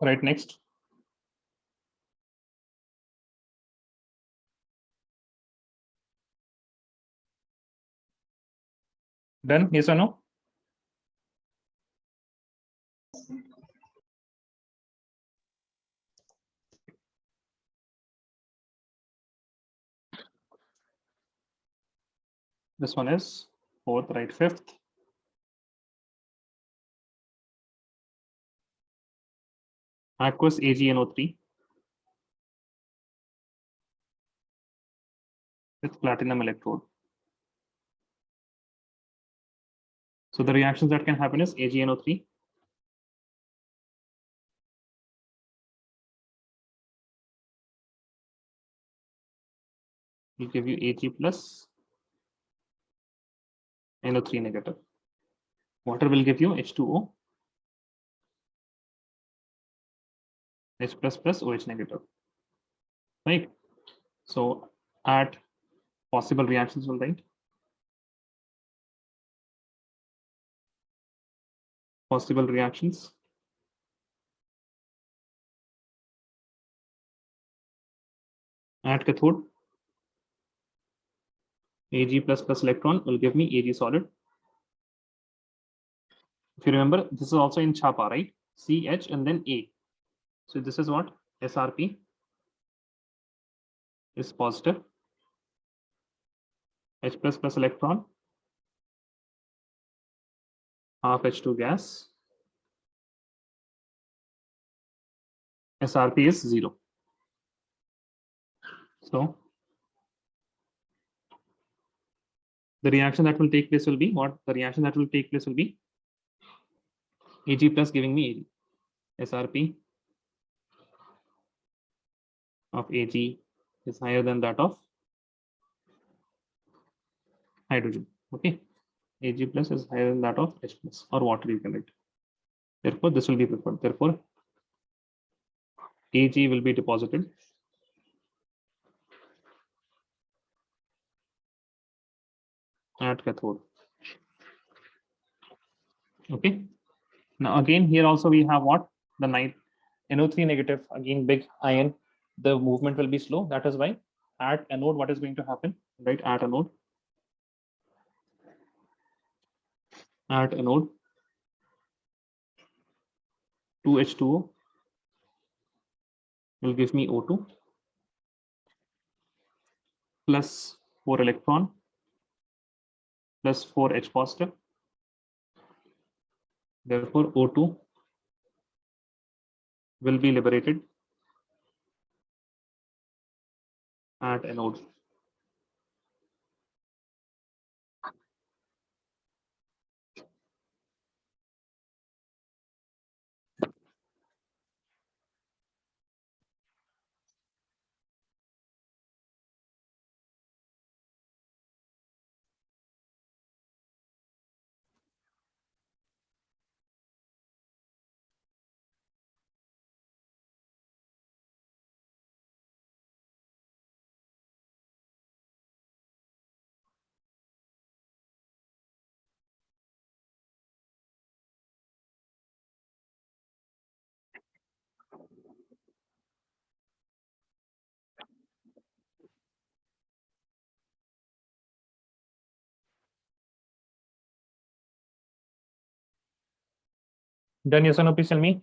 Right, next. Done? Yes or no? This one is fourth, right? Fifth. Aqueous AgNO3 with platinum electrode. So the reactions that can happen is AgNO3 will give you Ag plus NO3 negative. Water will give you H2O, H plus plus OH negative. Right. So add possible reactions will write. Possible reactions. Add cathode. Ag plus plus electron will give me Ag solid. If you remember, this is also in Chapa, right? CH and then A. So this is what? SRP is positive. H plus plus electron, half H2 gas. SRP is 0. So the reaction that will take place will be what? The reaction that will take place will be Ag plus giving me Ag. SRP of Ag is higher than that of hydrogen. Okay. Ag plus is higher than that of H plus or water, you can write. Therefore, this will be preferred. Therefore, Ag will be deposited at cathode. Okay. Now again, here also we have what? The NO3 negative, again big ion. The movement will be slow. That is why at anode, what is going to happen? Right, at anode. At anode, 2H2O will give me O2 plus 4 electron plus 4H positive. Therefore, O2 will be liberated at anode. Done, yes or no? Please tell me.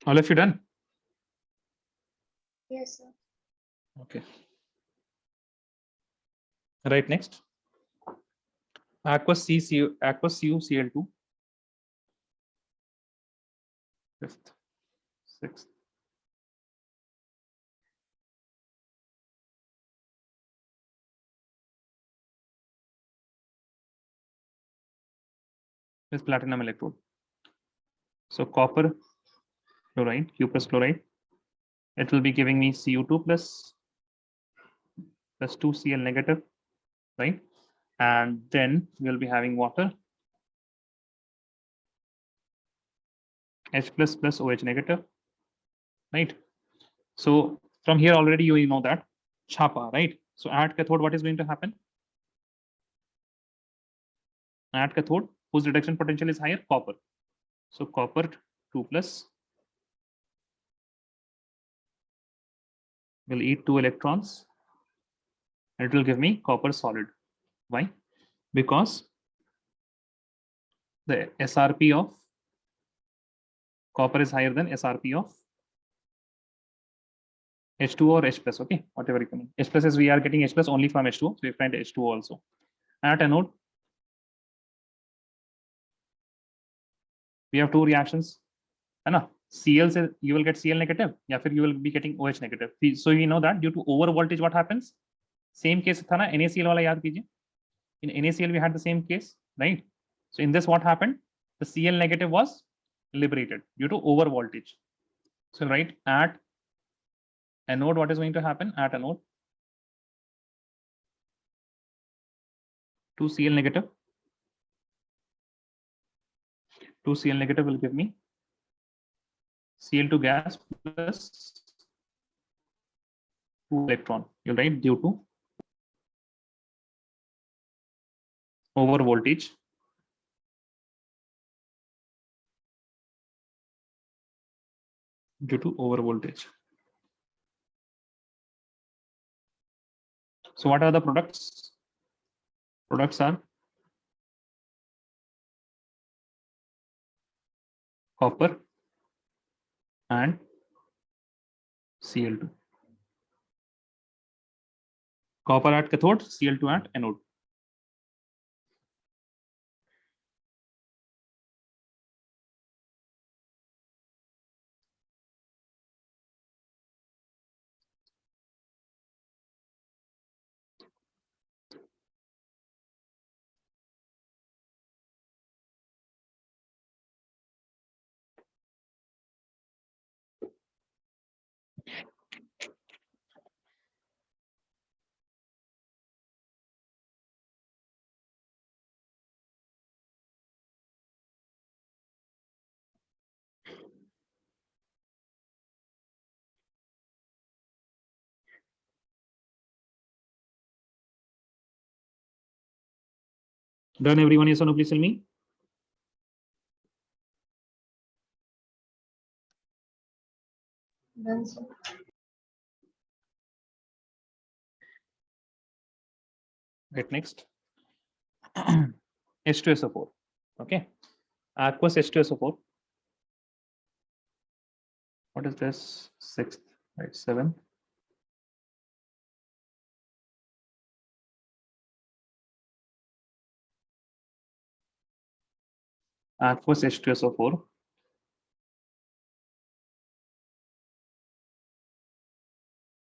All of you done? Yes, sir. Okay. Right, next. Aqueous CuCl2. Fifth, sixth. Is platinum electrode. So copper chloride, Q plus chloride. It will be giving me Cu2 plus 2Cl negative, right? And then we'll be having water, H plus OH negative, right? So from here already you know that chapa, right? So at cathode, what is going to happen? At cathode, whose reduction potential is higher? Copper. So copper 2 plus will eat 2 electrons. And it will give me copper solid. Why? Because the SRP of copper is higher than SRP of H2 or H plus, okay, whatever you can. H plus is we are getting H plus only from H2, so we find H2 also. At anode, we have two reactions. Cl से you will get Cl negative, या फिर you will be getting OH negative. So you know that due to over voltage, what happens? Same case था ना, NaCl वाला याद कीजिए. In NaCl we had the same case, right? So in this what happened? The Cl negative was liberated due to over voltage. So right at anode, what is going to happen? At anode, 2 Cl negative. 2 Cl negative will give me Cl2 gas plus 2 electron. You'll write due to over voltage. Due to over voltage. So what are the products? Products are copper and Cl2. Copper at cathode, Cl2 at anode. Done, everyone? Yes or no? Please tell me. Done, sir. Right, next. H2SO4. Okay. Aqueous H2SO4. What is this? Sixth, right? Seventh. Aqueous H2SO4.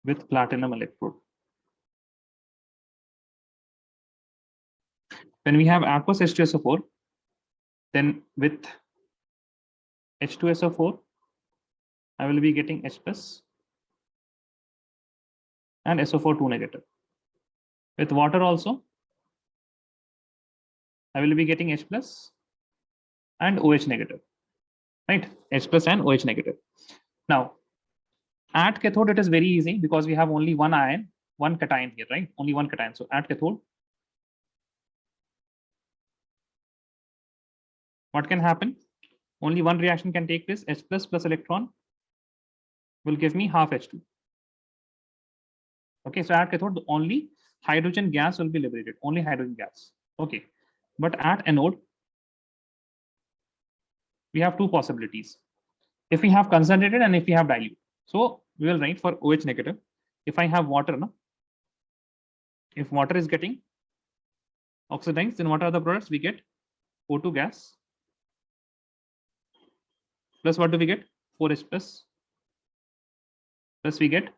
With platinum electrode. When we have aqueous H2SO4, then with H2SO4, I will be getting H plus and SO4 2 negative. With water also, I will be getting H plus and OH negative, right? H plus and OH negative. Now, at cathode, it is very easy because we have only one ion, one cation here, right? Only one cation. So at cathode, what can happen? Only one reaction can take place. H plus electron will give me half H2. Okay, so at cathode, only hydrogen gas will be liberated, only hydrogen gas. Okay, but at anode, we have two possibilities. If we have concentrated and if we have dilute. So we will write for OH negative. If I have water, no? If water is getting oxidized, then what are the products? We get O2 gas. Plus what do we get? 4H plus. Plus we get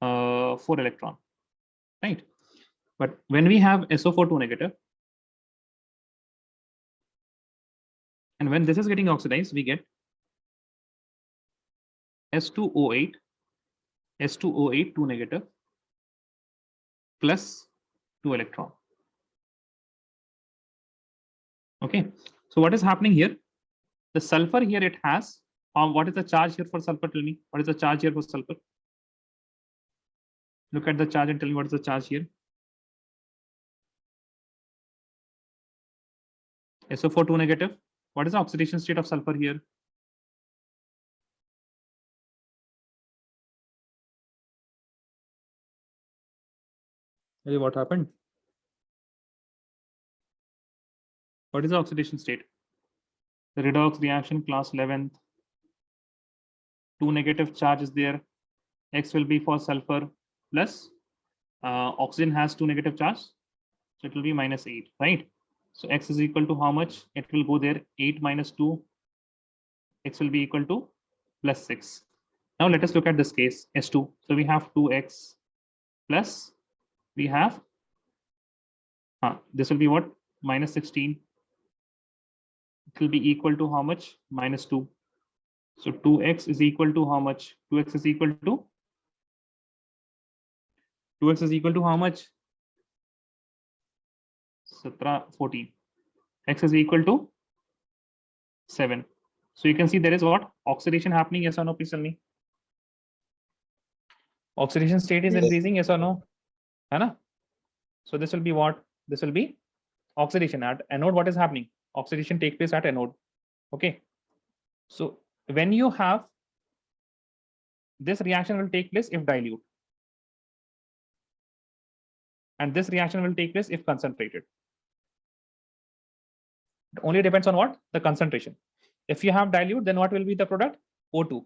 4 electron, right? But when we have SO4 negative, and when this is getting oxidized, we get S2O8, S2O8 2 negative plus 2 electron. Okay, so what is happening here? The sulfur here it has, what is the charge here for sulfur? Tell me, what is the charge here for sulfur? Look at the charge and tell me what is the charge here. SO4 2 negative. What is the oxidation state of sulfur here? Hey, what happened? What is the oxidation state? The redox reaction, class 11th. 2 negative charge is there. X will be for sulfur plus oxygen has 2 negative charge. So it will be -8, right? So X is equal to how much? It will go there 8 minus 2. X will be equal to +6. Now let us look at this case, S2. So we have 2X plus we have, this will be what? -16. It will be equal to how much? -2. So 2x is equal to how much? 2x is equal to 2x is equal to how much? 17, 14. X is equal to 7. So you can see there is what? Oxidation happening, yes or no? Please tell me. Oxidation state is Yes. increasing, yes or no? Anna? So this will be what? This will be oxidation at anode. What is happening? Oxidation takes place at anode. Okay. So when you have this reaction will take place if dilute. And this reaction will take place if concentrated. It only depends on what? The concentration. If you have dilute, then what will be the product? O2.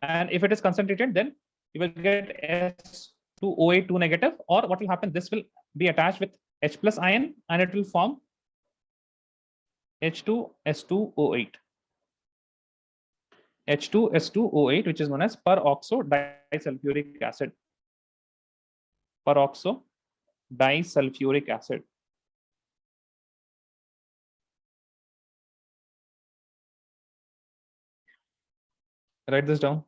And if it is concentrated, then you will get S2O8 2 negative, or what will happen? This will be attached with H plus ion and it will form H2S2O8. H2S2O8, which is known as peroxo disulfuric acid. Peroxo disulfuric acid. Write this down.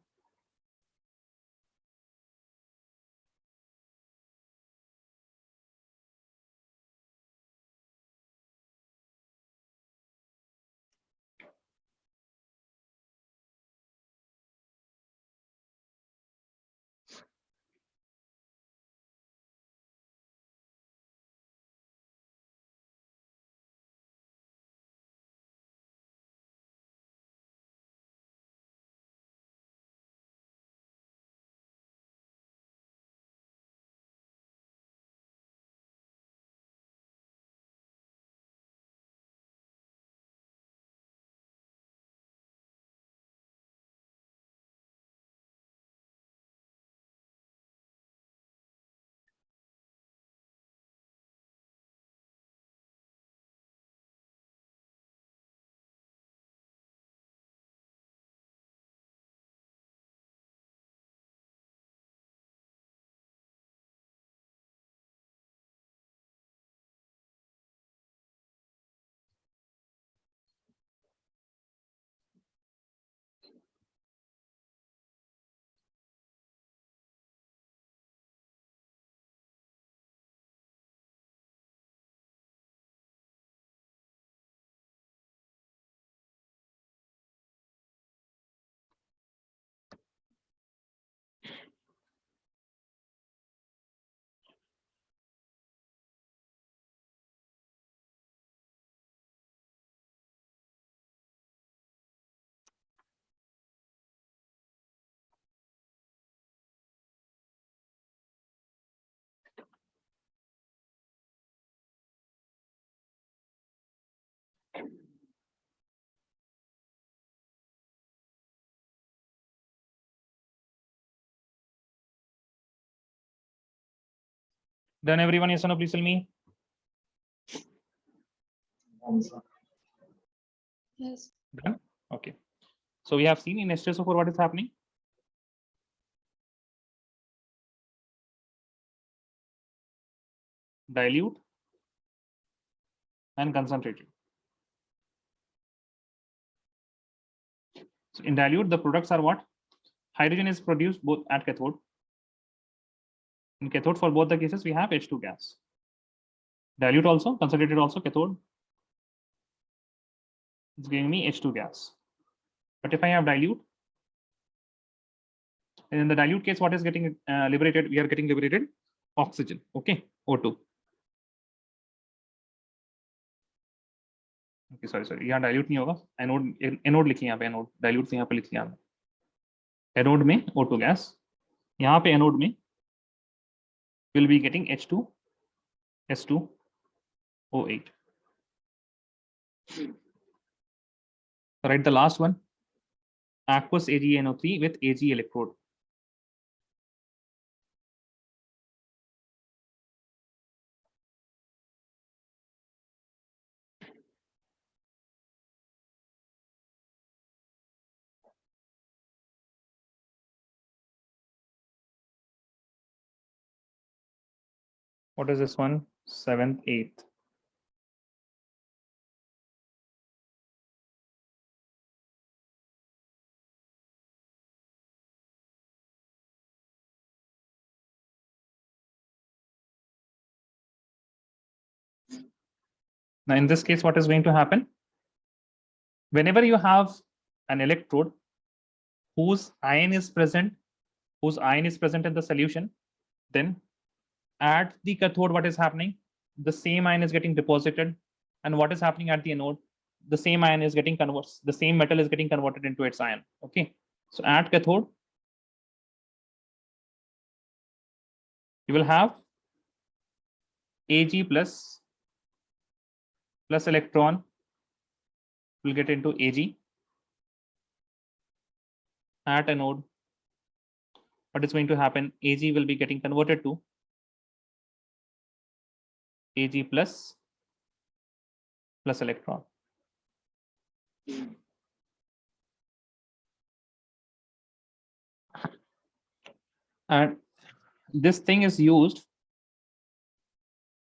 Done everyone? Yes or no? Please tell me. Yes. Done. Okay. So we have seen in H2SO4 what is happening. Dilute and concentrated. So in dilute, the products are what? Hydrogen is produced both at cathode. In cathode, for both the cases, we have H2 gas. Dilute also, concentrated also, cathode. It's giving me H2 gas. But if I have dilute, in the dilute case, what is getting liberated? We are getting liberated oxygen. Okay, O2. Okay, sorry. यहाँ dilute नहीं होगा. Anode लिखिए यहाँ पे anode. Dilute से यहाँ पे लिखिए यहाँ. Anode में O2 gas. यहाँ पे anode में will be getting H2, S2, O8. Write the last one. Aqueous AgNO3 with Ag electrode. What is this one? 7th, 8th. Now, in this case, what is going to happen? Whenever you have an electrode whose ion is present in the solution, then at the cathode, what is happening? The same ion is getting deposited, and what is happening at the anode? The same ion is getting converted. The same metal is getting converted into its ion. Okay, so at cathode, you will have Ag plus electron will get into Ag. At anode, what is going to happen? Ag will be getting converted to Ag plus electron. And this thing is used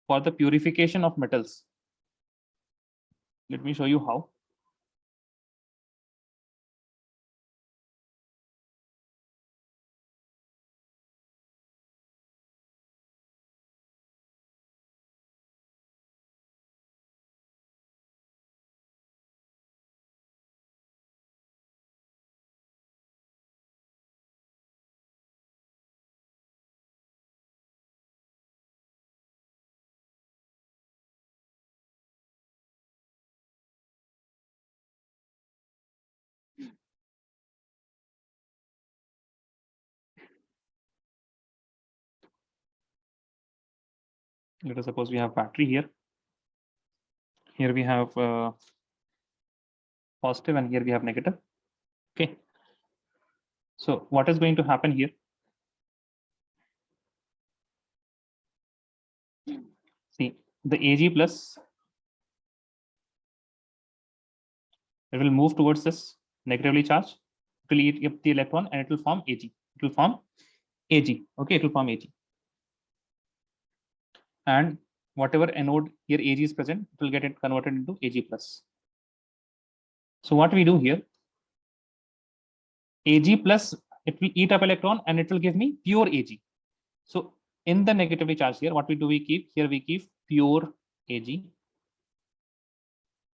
for the purification of metals. Let me show you how. Let us suppose we have battery here. Here we have positive, and here we have negative. Okay. So what is going to happen here? See, the Ag plus, it will move towards this negatively charged. It will eat up the electron, and it will form Ag. It will form Ag. Okay, it will form Ag. And whatever anode here Ag is present, it will get it converted into Ag plus. So what we do here, Ag plus, it will eat up electron and it will give me pure Ag. So in the negatively charged here, what we keep? Here we keep pure Ag,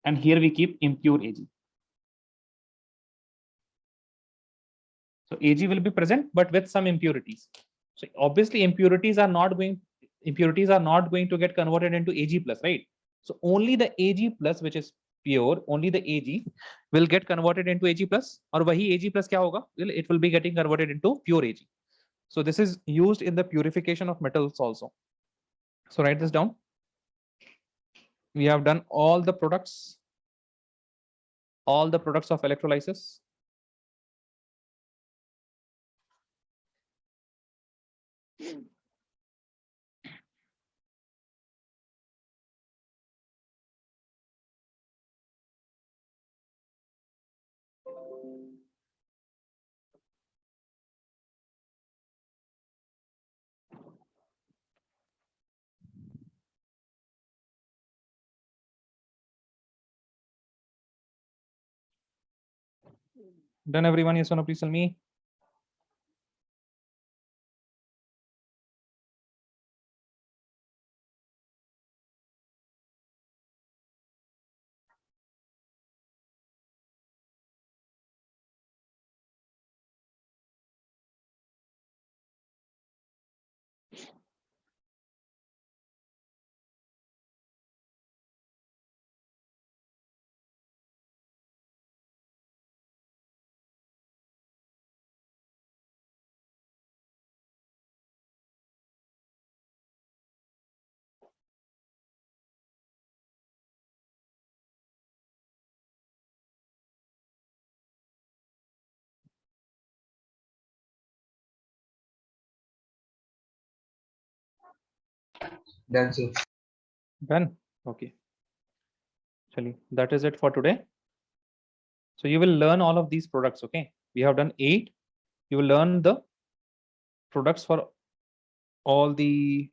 and here we keep impure Ag. So Ag will be present, but with some impurities. So obviously impurities are not going to get converted into Ag plus, right? So only the Ag plus, which is pure, only the Ag will get converted into Ag plus, or wahi Ag plus kya hoga? It will be getting converted into pure Ag. So this is used in the purification of metals also. So write this down. We have done all the products of electrolysis. Done everyone? Yes or no? Please tell me. Done, sir. Done. Okay. Chali, that is it for today. So you will learn all of these products. Okay. We have done 8. You will learn the products for all the